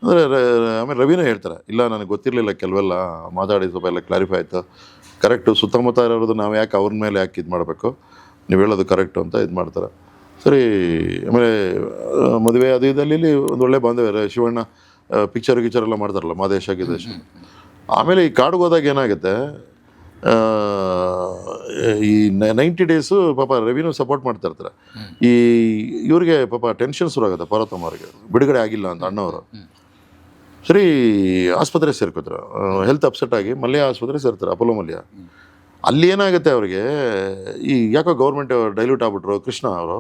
ಅಂದರೆ ಆಮೇಲೆ ರವಿನೇ ಹೇಳ್ತಾರೆ, ಇಲ್ಲ ನನಗೆ ಗೊತ್ತಿರಲಿಲ್ಲ ಕೆಲವೆಲ್ಲ, ಮಾತಾಡಿ ಸ್ವಲ್ಪ ಎಲ್ಲ ಕ್ಲಾರಿಫೈ ಆಯಿತು, ಕರೆಕ್ಟು, ಸುತ್ತಮುತ್ತ ಇರೋದು ನಾವು ಯಾಕೆ ಅವ್ರ ಮೇಲೆ ಯಾಕೆ ಇದು ಮಾಡಬೇಕು, ನೀವು ಹೇಳೋದು ಕರೆಕ್ಟು ಅಂತ ಇದು ಮಾಡ್ತಾರೆ. ಸರಿ, ಆಮೇಲೆ ಮದುವೆ ಅದು ಇದರಲ್ಲಿ ಒಂದು ಒಳ್ಳೆ ಬಾಂಧವ್ಯ. ಶಿವಣ್ಣ ಪಿಕ್ಚರ್ ಎಲ್ಲ ಮಾಡ್ತಾರಲ್ಲ, ಮಾದೇಶ ಗಿದೇಶ. ಆಮೇಲೆ ಈ ಕಾಡಿಗೆ ಹೋದಾಗ ಏನಾಗುತ್ತೆ, ಈ 90 ಡೇಸು ಪಾಪ ರವಿನೂ ಸಪೋರ್ಟ್ ಮಾಡ್ತಾ ಇರ್ತಾರೆ. ಈ ಇವ್ರಿಗೆ ಪಾಪ ಟೆನ್ಷನ್ ಶುರು ಆಗುತ್ತೆ, ಪಾರ್ವತಮ್ಮ ಅವ್ರಿಗೆ ಬಿಡುಗಡೆ ಆಗಿಲ್ಲ ಅಂತ ಅಣ್ಣವರು. ಸರಿ, ಆಸ್ಪತ್ರೆ ಸೇರ್ಕೋತಾರೆ, ಹೆಲ್ತ್ ಅಪ್ಸೆಟ್ ಆಗಿ ಮಲ್ಯ ಆಸ್ಪತ್ರೆ ಸೇರ್ತಾರೆ, ಅಪೋಲೋ ಮಲ್ಯ. ಅಲ್ಲಿ ಏನಾಗುತ್ತೆ ಅವ್ರಿಗೆ, ಈ ಯಾಕೋ ಗೌರ್ಮೆಂಟ್ ಡೈಲ್ಯೂಟ್ ಆಗ್ಬಿಟ್ರು. ಕೃಷ್ಣ ಅವರು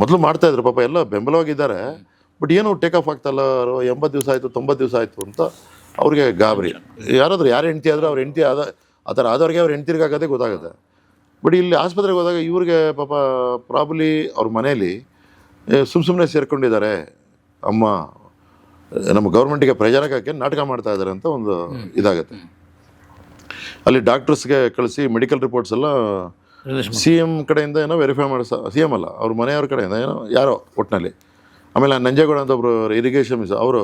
ಮೊದಲು ಮಾಡ್ತಾಯಿದ್ರು, ಪಾಪ ಎಲ್ಲ ಬೆಂಬಲವಾಗಿದ್ದಾರೆ, ಬಟ್ ಏನು ಟೇಕ್ ಆಫ್ ಆಗ್ತಾಯಿಲ್ಲ. 80 ದಿವಸ ಆಯಿತು, 90 ದಿವಸ ಆಯಿತು ಅಂತ ಅವ್ರಿಗೆ ಗಾಬರಿ. ಯಾರಾದರೂ ಯಾರು ಹೆಂಡ್ತಿ ಆದರೂ ಅವ್ರ ಹೆಂಡ್ತಿ ಆ ಥರ ಆದವ್ರಿಗೆ ಅವ್ರ ಹೆಂಡ್ತಿರ್ಗಾಗದೆ ಗೊತ್ತಾಗುತ್ತೆ. ಬಟ್ ಇಲ್ಲಿ ಆಸ್ಪತ್ರೆಗೆ ಹೋದಾಗ ಇವ್ರಿಗೆ ಪಾಪ ಪ್ರಾಬ್ಲಿ ಅವ್ರ ಮನೇಲಿ ಸುಮ್ಮನೆ ಸೇರ್ಕೊಂಡಿದ್ದಾರೆ, ಅಮ್ಮ ನಮ್ಮ ಗೌರ್ಮೆಂಟಿಗೆ ಪ್ರೆಜರಾಗಕ್ಕೆ ನಾಟಕ ಮಾಡ್ತಾ ಇದ್ದಾರೆ ಅಂತ ಒಂದು ಇದಾಗುತ್ತೆ. ಅಲ್ಲಿ ಡಾಕ್ಟರ್ಸ್ಗೆ ಕಳಿಸಿ ಮೆಡಿಕಲ್ ರಿಪೋರ್ಟ್ಸ್ ಎಲ್ಲ CM ಕಡೆಯಿಂದ ಏನೋ ವೆರಿಫೈ ಮಾಡಿ, CM ಅಲ್ಲ ಅವ್ರ ಮನೆಯವ್ರ ಕಡೆಯಿಂದ ಏನೋ ಯಾರೋ ಒಟ್ಟಿನಲ್ಲಿ. ಆಮೇಲೆ ನಂಜೇಗೌಡ ಅಂತ ಒಬ್ಬರು ಇರಿಗೇಷನ್ ಮಿನಿಸ್ಟರ್, ಅವರು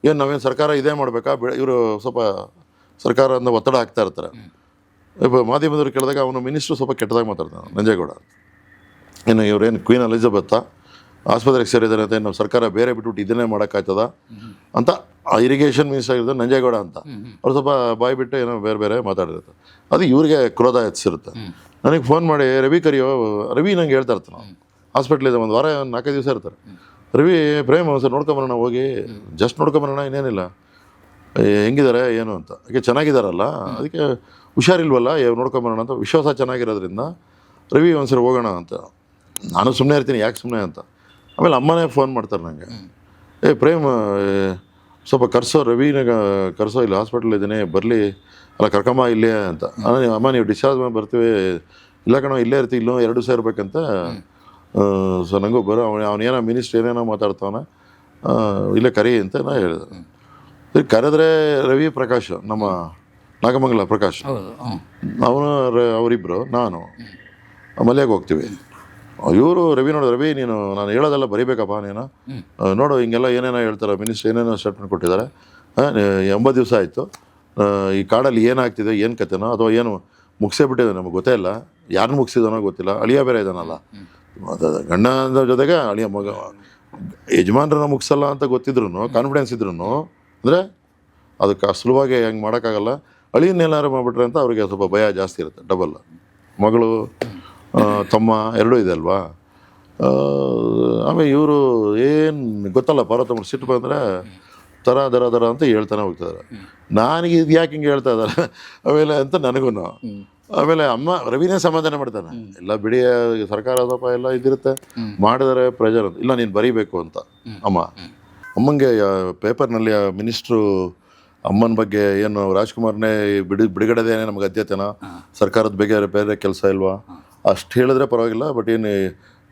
ಏನು ನಾವೇನು ಸರ್ಕಾರ ಇದೇ ಮಾಡಬೇಕಾ, ಇವರು ಸ್ವಲ್ಪ ಸರ್ಕಾರದಿಂದ ಒತ್ತಡ ಹಾಕ್ತಾ ಇರ್ತಾರೆ. ಮಾಧ್ಯಮದವ್ರು ಕೇಳಿದಾಗ ಅವನು ಮಿನಿಸ್ಟ್ರು ಸ್ವಲ್ಪ ಕೆಟ್ಟದಾಗಿ ಮಾತಾಡ್ತಾನೆ ನಂಜೇಗೌಡ. ಏನು ಇವ್ರೇನು ಕ್ವೀನ್ ಎಲಿಜಬೆತ್ತಾ ಆಸ್ಪತ್ರೆಗೆ ಸೇರಿದ್ದಾರೆ ಅಂತ, ನಾವು ಸರ್ಕಾರ ಬೇರೆ ಬಿಟ್ಬಿಟ್ಟು ಇದನ್ನೇ ಮಾಡೋಕ್ಕಾಯ್ತದ ಅಂತ ಆ ಇರಿಗೇಷನ್ ಮಿನಿಸ್ಟರ್ ಆಗಿರೋದು ನಂಜೇಗೌಡ ಅಂತ. ಅವ್ರು ಸ್ವಲ್ಪ ಬಾಯಿ ಬಿಟ್ಟು ಏನೋ ಬೇರೆ ಮಾತಾಡಿರುತ್ತೆ. ಅದು ಇವ್ರಿಗೆ ಕ್ರೋಧ ಹೆಚ್ಚಿರುತ್ತೆ. ನನಗೆ ಫೋನ್ ಮಾಡಿ ರವಿ ಕರಿಯೋ, ರವಿ ನಂಗೆ ಹೇಳ್ತಾ ಇರ್ತಾನೆ, ಹಾಸ್ಪಿಟ್ಲಿದೆ ಒಂದು ವಾರ 4 ದಿವಸ ಇರ್ತಾರೆ. ರವಿ ಪ್ರೇಮ್ ಸರ್ ನೋಡ್ಕೊಂಬರೋಣ, ಹೋಗಿ ಜಸ್ಟ್ ನೋಡ್ಕೊಂಬರೋಣ, ಇನ್ನೇನಿಲ್ಲ, ಹೆಂಗಿದ್ದಾರೆ ಏನು ಅಂತ. ಯಾಕೆ ಚೆನ್ನಾಗಿದ್ದಾರಲ್ಲ, ಅದಕ್ಕೆ ಹುಷಾರಿಲ್ವಲ್ಲ, ನೋಡ್ಕೊಂಬರೋಣ ಅಂತ. ವಿಶ್ವಾಸ ಚೆನ್ನಾಗಿರೋದ್ರಿಂದ ರವಿ ಒಂದ್ಸರಿ ಹೋಗೋಣ ಅಂತ. ನಾನು ಸುಮ್ಮನೆ ಇರ್ತೀನಿ, ಯಾಕೆ ಸುಮ್ಮನೆ ಅಂತ. ಆಮೇಲೆ ಅಮ್ಮನೇ ಫೋನ್ ಮಾಡ್ತಾರೆ ನನಗೆ, ಪ್ರೇಮ್ ಸ್ವಲ್ಪ ಕರ್ಸೋ, ರವಿನಾಗ ಕರ್ಸೋ, ಇಲ್ಲಿ ಹಾಸ್ಪಿಟ್ಲ್ ಇದ್ದೀನಿ, ಬರಲಿ, ಅಲ್ಲ ಕರ್ಕಮ್ಮ ಇಲ್ಲೇ ಅಂತ. ಅಮ್ಮ ನೀವು ಡಿಸ್ಚಾರ್ಜ್ ಮಾಡಿ ಬರ್ತೀವಿ, ಇಲ್ಲ ಕಣೋ ಇಲ್ಲೇ ಇರ್ತೀವಿ, ಇನ್ನೂ 2 ದಿವಸ ಇರಬೇಕಂತ. ಸೊ ನನಗೂ ಬರೋ, ಅವನೇನೋ ಮಿನಿಸ್ಟ್ರ್ ಏನೇನೋ ಮಾತಾಡ್ತಾವನ, ಇಲ್ಲೇ ಕರಿ ಅಂತ ನಾ ಹೇಳಿದೆ. ಕರೆದ್ರೆ ರವಿ ಪ್ರಕಾಶ್, ನಮ್ಮ ನಾಗಮಂಗಲ ಪ್ರಕಾಶ್, ಅವನು ಅವರಿಬ್ಬರು, ನಾನು ಮಲ್ಯಾಗೆ ಹೋಗ್ತೀವಿ. ಇವರು ರವಿ ನೋಡಿದ್ರೆ, ರವಿ ನೀನು ನಾನು ಹೇಳೋದೆಲ್ಲ ಬರೀಬೇಕಪ್ಪ, ನೀನು ನೋಡು ಹಿಂಗೆಲ್ಲ ಏನೇನೋ ಹೇಳ್ತಾರೆ, ಮಿನಿಸ್ಟ್ರ್ ಏನೇನೋ ಸ್ಟೇಟ್ಮೆಂಟ್ ಕೊಟ್ಟಿದ್ದಾರೆ, 80 ದಿವಸ ಆಯಿತು, ಈ ಕಾಡಲ್ಲಿ ಏನಾಗ್ತಿದೆ, ಏನು ಕತೆನೋ ಅಥವಾ ಏನು ಮುಗಿಸೇ ಬಿಟ್ಟಿದೆ, ನಮಗೆ ಗೊತ್ತೇ ಇಲ್ಲ, ಯಾರನ್ನ ಮುಗಿಸಿದಾನೋ ಗೊತ್ತಿಲ್ಲ, ಅಳಿಯ ಬೇರೆ ಇದ್ದಾನಲ್ಲ, ಗಂಡನ ಜೊತೆಗೆ ಅಳಿಯ ಮಗ, ಯಜಮಾನ್ರನ್ನ ಮುಗಿಸಲ್ಲ ಅಂತ ಗೊತ್ತಿದ್ರು, ಕಾನ್ಫಿಡೆನ್ಸ್ ಇದ್ರು, ಅಂದರೆ ಅದಕ್ಕೆ ಸುಲಭವಾಗಿ ಹೆಂಗೆ ಮಾಡೋಕ್ಕಾಗಲ್ಲ, ಅಳಿಯನ್ನೆಲ್ಲಾರು ಮಾಡಿಬಿಟ್ರೆ ಅಂತ ಅವ್ರಿಗೆ ಸ್ವಲ್ಪ ಭಯ ಜಾಸ್ತಿ ಇರುತ್ತೆ. ಡಬಲ್ ಮಗಳು ತಮ್ಮ ಎರಡೂ ಇದೆ ಅಲ್ವಾ. ಆಮೇಲೆ ಇವರು ಏನು ಗೊತ್ತಲ್ಲ, ಪಾರ್ವತಮ್ಮ ಸಿಟ್ಟು ಬಂದರೆ ದರ ಅಂತ ಹೇಳ್ತಾನೆ ಹೋಗ್ತಿದ್ದಾರೆ. ನನಗೆ ಇದು ಯಾಕೆ ಹಿಂಗೆ ಹೇಳ್ತಾ ಇದ್ದಾರೆ ಆಮೇಲೆ ಅಂತ ನನಗೂ. ಆಮೇಲೆ ಅಮ್ಮ ರವಿನೇ ಸಮಾಧಾನ ಮಾಡ್ತಾನೆ, ಎಲ್ಲ ಬಿಡಿ, ಸರ್ಕಾರ ಸ್ವಲ್ಪ ಎಲ್ಲ ಇದಿರುತ್ತೆ, ಮಾಡಿದರೆ ಪ್ರೆಜರ್ ಅಂತ. ಇಲ್ಲ ನೀನು ಬರೀಬೇಕು ಅಂತ ಅಮ್ಮಂಗೆ ಪೇಪರ್ನಲ್ಲಿ ಮಿನಿಸ್ಟ್ರು ಅಮ್ಮನ ಬಗ್ಗೆ ಏನು ರಾಜ್ಕುಮಾರ್ನೇ ಬಿಡುಗಡೆದೇನೆ ನಮ್ಗೆ ಆದ್ಯತೆನಾ, ಸರ್ಕಾರದ ಬಗ್ಗೆ ಬೇರೆ ಕೆಲಸ ಇಲ್ವಾ, ಅಷ್ಟು ಹೇಳಿದ್ರೆ ಪರವಾಗಿಲ್ಲ. ಬಟ್ ಏನು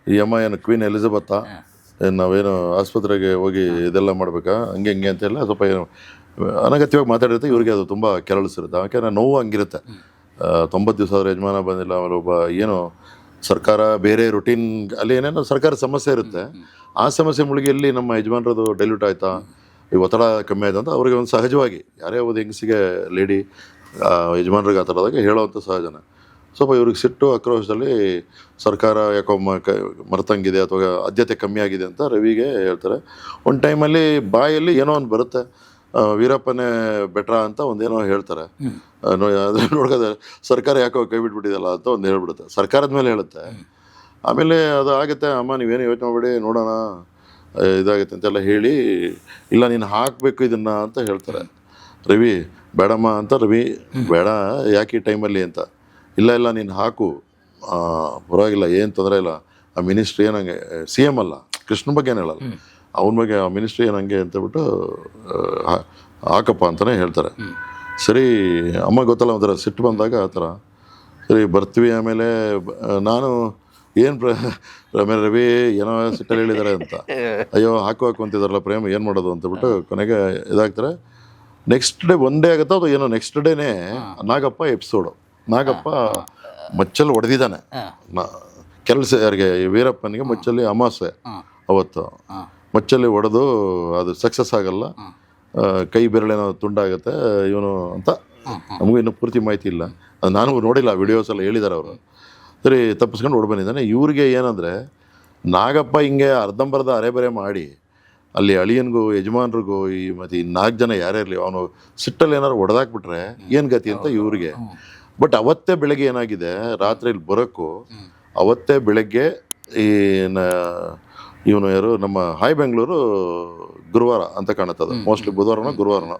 ಈ ಅಮ್ಮ ಏನು ಕ್ವೀನ್ ಎಲಿಜಬೆತ್ತಾ, ಏನು ನಾವೇನು ಆಸ್ಪತ್ರೆಗೆ ಹೋಗಿ ಇದೆಲ್ಲ ಮಾಡಬೇಕಾ, ಹಂಗೆ ಅಂತೆಲ್ಲ ಸ್ವಲ್ಪ ಏನು ಅನಗತ್ಯವಾಗಿ ಮಾತಾಡಿರುತ್ತೆ. ಇವ್ರಿಗೆ ಅದು ತುಂಬ ಕೆರಳಿಸಿರುತ್ತೆ, ಯಾಕೆಂದರೆ ನೋವು ಹಂಗಿರುತ್ತೆ. 90 ದಿವಸ ಆದರೂ ಯಜಮಾನ ಬಂದಿಲ್ಲ, ಆಮೇಲೆ ಒಬ್ಬ ಏನು ಸರ್ಕಾರ ಬೇರೆ ರುಟೀನ್ ಅಲ್ಲಿ ಏನೇನೋ ಸರ್ಕಾರ ಸಮಸ್ಯೆ ಇರುತ್ತೆ, ಆ ಸಮಸ್ಯೆ ಮುಳುಗಿಯಲ್ಲಿ ನಮ್ಮ ಯಜಮಾನ್ರದ್ದು ಡೈಲ್ಯೂಟ್ ಆಯಿತಾ, ಈ ಒತ್ತಡ ಕಮ್ಮಿ ಆಯ್ತು ಅಂತ ಅವ್ರಿಗೆ ಒಂದು ಸಹಜವಾಗಿ, ಯಾರೇ ಒಂದು ಹೆಂಗಸಿಗೆ ಲೇಡಿ ಯಜಮಾನ್ರಿಗೆ ಆ ಥರದಾಗ ಹೇಳೋವಂಥ ಸಹಜನೇ. ಸ್ವಲ್ಪ ಇವ್ರಿಗೆ ಸಿಟ್ಟು ಆಕ್ರೋಶದಲ್ಲಿ ಸರ್ಕಾರ ಯಾಕೋ ಮರ್ತಂಗಿದೆ ಅಥವಾ ಆದ್ಯತೆ ಕಮ್ಮಿ ಆಗಿದೆ ಅಂತ ರವಿಗೆ ಹೇಳ್ತಾರೆ. ಒಂದು ಟೈಮಲ್ಲಿ ಬಾಯಲ್ಲಿ ಏನೋ ಒಂದು ಬರುತ್ತೆ, ವೀರಪ್ಪನೇ ಬೆಟ್ರ ಅಂತ ಒಂದೇನೋ ಹೇಳ್ತಾರೆ. ಅದ್ರ ನೋಡ್ಕೋದ್ರೆ ಸರ್ಕಾರ ಯಾಕೋ ಕೈ ಬಿಟ್ಬಿಟ್ಟಿದಲ್ಲ ಅಂತ ಒಂದು ಹೇಳ್ಬಿಡುತ್ತೆ, ಸರ್ಕಾರದ ಮೇಲೆ ಹೇಳುತ್ತೆ. ಆಮೇಲೆ ಅದು ಆಗುತ್ತೆ, ಅಮ್ಮ ನೀವೇನು ಯೋಚನೆ ಮಾಡಬೇಡಿ, ನೋಡೋಣ ಇದಾಗುತ್ತೆ ಅಂತೆಲ್ಲ ಹೇಳಿ, ಇಲ್ಲ ನೀನು ಹಾಕಬೇಕು ಇದನ್ನು ಅಂತ ಹೇಳ್ತಾರೆ. ರವಿ ಬೇಡಮ್ಮ ಅಂತ, ರವಿ ಬೇಡ ಯಾಕೆ ಈ ಟೈಮಲ್ಲಿ ಅಂತ, ಇಲ್ಲ ನೀನು ಹಾಕು, ಪರವಾಗಿಲ್ಲ, ಏನು ತೊಂದರೆ ಇಲ್ಲ, ಆ ಮಿನಿಸ್ಟ್ರಿ ಏನಂಗೆ, CM ಅಲ್ಲ, ಕೃಷ್ಣ ಬಗ್ಗೆ ಏನು ಹೇಳಲ್ಲ, ಅವನ ಬಗ್ಗೆ ಆ ಮಿನಿಸ್ಟ್ರಿ ಏನಂಗೆ ಅಂತಬಿಟ್ಟು ಹಾಕಪ್ಪ ಅಂತಲೇ ಹೇಳ್ತಾರೆ. ಸರಿ ಅಮ್ಮ ಗೊತ್ತಲ್ಲ ಒಂಥರ ಸಿಟ್ಟು ಬಂದಾಗ ಆ ಥರ ಸರಿ ಬರ್ತೀವಿ. ಆಮೇಲೆ ನಾನು ಏನು ಆಮೇಲೆ ರವಿ ಏನೋ ಸಿಟ್ಟಲ್ಲಿ ಹೇಳಿದ್ದಾರೆ ಅಂತ, ಅಯ್ಯೋ ಹಾಕು ಅಂತಿದಾರಲ್ಲ ಪ್ರೇಮ್ ಏನು ಮಾಡೋದು ಅಂತಬಿಟ್ಟು ಕೊನೆಗೆ ಇದಾಗ್ತಾರೆ. ನೆಕ್ಸ್ಟ್ ಡೇ ಒನ್ ಡೇ ಆಗುತ್ತೋ ಅದು ಏನೋ ನೆಕ್ಸ್ಟ್ ಡೇನೇ ನಾಗಪ್ಪ ಎಪಿಸೋಡು. ನಾಗಪ್ಪ ಮಚ್ಚಲ್ಲಿ ಹೊಡೆದಿದ್ದಾನೆ ಕೆಲಸ ಯಾರಿಗೆ ವೀರಪ್ಪನಿಗೆ ಮಚ್ಚಲ್ಲಿ ಅಮಾಸೆ ಅವತ್ತು ಮಚ್ಚಲ್ಲಿ ಹೊಡೆದು ಅದು ಸಕ್ಸಸ್ ಆಗಲ್ಲ, ಕೈ ಬೆರಳೇನೋ ತುಂಡಾಗುತ್ತೆ ಇವನು ಅಂತ. ನಮಗೂ ಇನ್ನೂ ಪೂರ್ತಿ ಮಾಹಿತಿ ಇಲ್ಲ, ಅದು ನಾನು ನೋಡಿಲ್ಲ, ವಿಡಿಯೋಸ್ ಎಲ್ಲ ಹೇಳಿದ್ದಾರೆ ಅವರು. ಸರಿ ತಪ್ಪಿಸ್ಕೊಂಡು ಹೊಡ್ ಬಂದಿದ್ದಾನೆ. ಇವ್ರಿಗೆ ಏನಂದರೆ ನಾಗಪ್ಪ ಹಿಂಗೆ ಅರ್ಧಂಬರ್ಧ ಅರೆಬರೆ ಮಾಡಿ ಅಲ್ಲಿ ಅಳಿಯನ್ಗೂ ಯಜಮಾನ್ರಿಗೂ ಮತ್ತು ಈ 4 ಜನ ಯಾರೇ ಇರಲಿ ಅವನು ಸಿಟ್ಟಲ್ಲಿ ಏನಾದ್ರು ಹೊಡೆದಾಕ್ಬಿಟ್ರೆ ಏನು ಗತಿ ಅಂತ ಇವ್ರಿಗೆ. ಬಟ್ ಅವತ್ತೇ ಬೆಳಗ್ಗೆ ಏನಾಗಿದೆ, ರಾತ್ರಿಲಿ ಬರೋಕ್ಕೂ ಅವತ್ತೇ ಬೆಳಗ್ಗೆ ಈ ಇವನು ಯಾರು ನಮ್ಮ ಹಾಯ್ ಬೆಂಗಳೂರು ಗುರುವಾರ ಅಂತ ಕಾಣುತ್ತದೆ, ಮೋಸ್ಟ್ಲಿ ಬುಧವಾರನೋ ಗುರುವಾರನೋ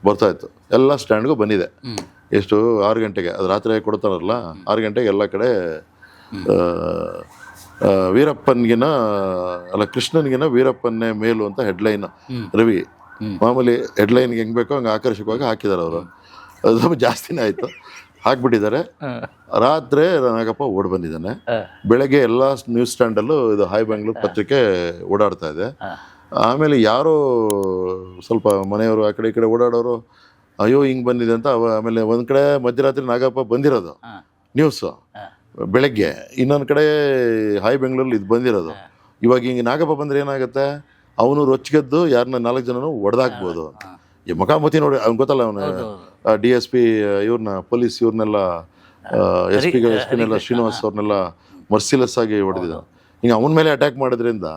ಬರ್ತಾಯಿತ್ತು. ಎಲ್ಲ ಸ್ಟ್ಯಾಂಡ್ಗೂ ಬಂದಿದೆ. ಎಷ್ಟು 6 ಗಂಟೆಗೆ, ಅದು ರಾತ್ರಿ ಕೊಡ್ತಾರಲ್ಲ 6 ಗಂಟೆಗೆ ಎಲ್ಲ ಕಡೆ ವೀರಪ್ಪನ್ಗಿನ ಅಲ್ಲ ಕೃಷ್ಣನ್ಗಿನ ವೀರಪ್ಪನ್ನೇ ಮೇಲು ಅಂತ ಹೆಡ್ಲೈನ್. ರವಿ ಮಾಮೂಲಿ ಹೆಡ್ಲೈನ್ಗೆ ಹೆಂಗೆ ಬೇಕೋ ಹಂಗೆ ಆಕರ್ಷಕವಾಗಿ ಹಾಕಿದ್ದಾರೆ ಅವರು. ಅದು ಸ್ವಲ್ಪ ಜಾಸ್ತಿನೇ ಆಯಿತು, ಹಾಕ್ಬಿಟ್ಟಿದ್ದಾರೆ. ರಾತ್ರಿ ನಾಗಪ್ಪ ಓಡ್ ಬಂದಿದ್ದಾನೆ. ಬೆಳಗ್ಗೆ ಎಲ್ಲ ನ್ಯೂಸ್ ಸ್ಟ್ಯಾಂಡಲ್ಲೂ ಇದು ಹಾಯ್ ಬೆಂಗಳೂರು ಪತ್ರಿಕೆ ಓಡಾಡ್ತಾ ಇದೆ. ಆಮೇಲೆ ಯಾರೋ ಸ್ವಲ್ಪ ಮನೆಯವರು ಆ ಕಡೆ ಈ ಕಡೆ ಓಡಾಡೋರು ಅಯ್ಯೋ ಹಿಂಗೆ ಬಂದಿದೆ ಅಂತ. ಆಮೇಲೆ ಒಂದು ಕಡೆ ಮಧ್ಯರಾತ್ರಿ ನಾಗಪ್ಪ ಬಂದಿರೋದು ನ್ಯೂಸು ಬೆಳಗ್ಗೆ, ಇನ್ನೊಂದು ಕಡೆ ಹಾಯ್ ಬೆಂಗಳೂರಲ್ಲಿ ಇದು ಬಂದಿರೋದು. ಇವಾಗ ಹಿಂಗೆ ನಾಗಪ್ಪ ಬಂದರೆ ಏನಾಗುತ್ತೆ, ಅವನು ರೊಚ್ಚಿಗೆದ್ದು ಯಾರನ್ನ 4 ಜನನು ಹೊಡೆದಾಕ್ಬೋದು. ಈ ಮುಖಾಮುಖಿ ನೋಡಿ ಅವ್ನು ಗೊತ್ತಲ್ಲ, ಅವನು DSP ಇವ್ರನ್ನ ಪೊಲೀಸ್ ಇವ್ರನ್ನೆಲ್ಲ ಎಸ್ ಪಿನೆಲ್ಲ ಶ್ರೀನಿವಾಸ್ ಅವ್ರನ್ನೆಲ್ಲ ಮರ್ಸಿಲೆಸ್ ಆಗಿ ಹೊಡೆದಿದ್ದ. ಹಿಂಗೆ ಅವನ ಮೇಲೆ ಅಟ್ಯಾಕ್ ಮಾಡೋದ್ರಿಂದ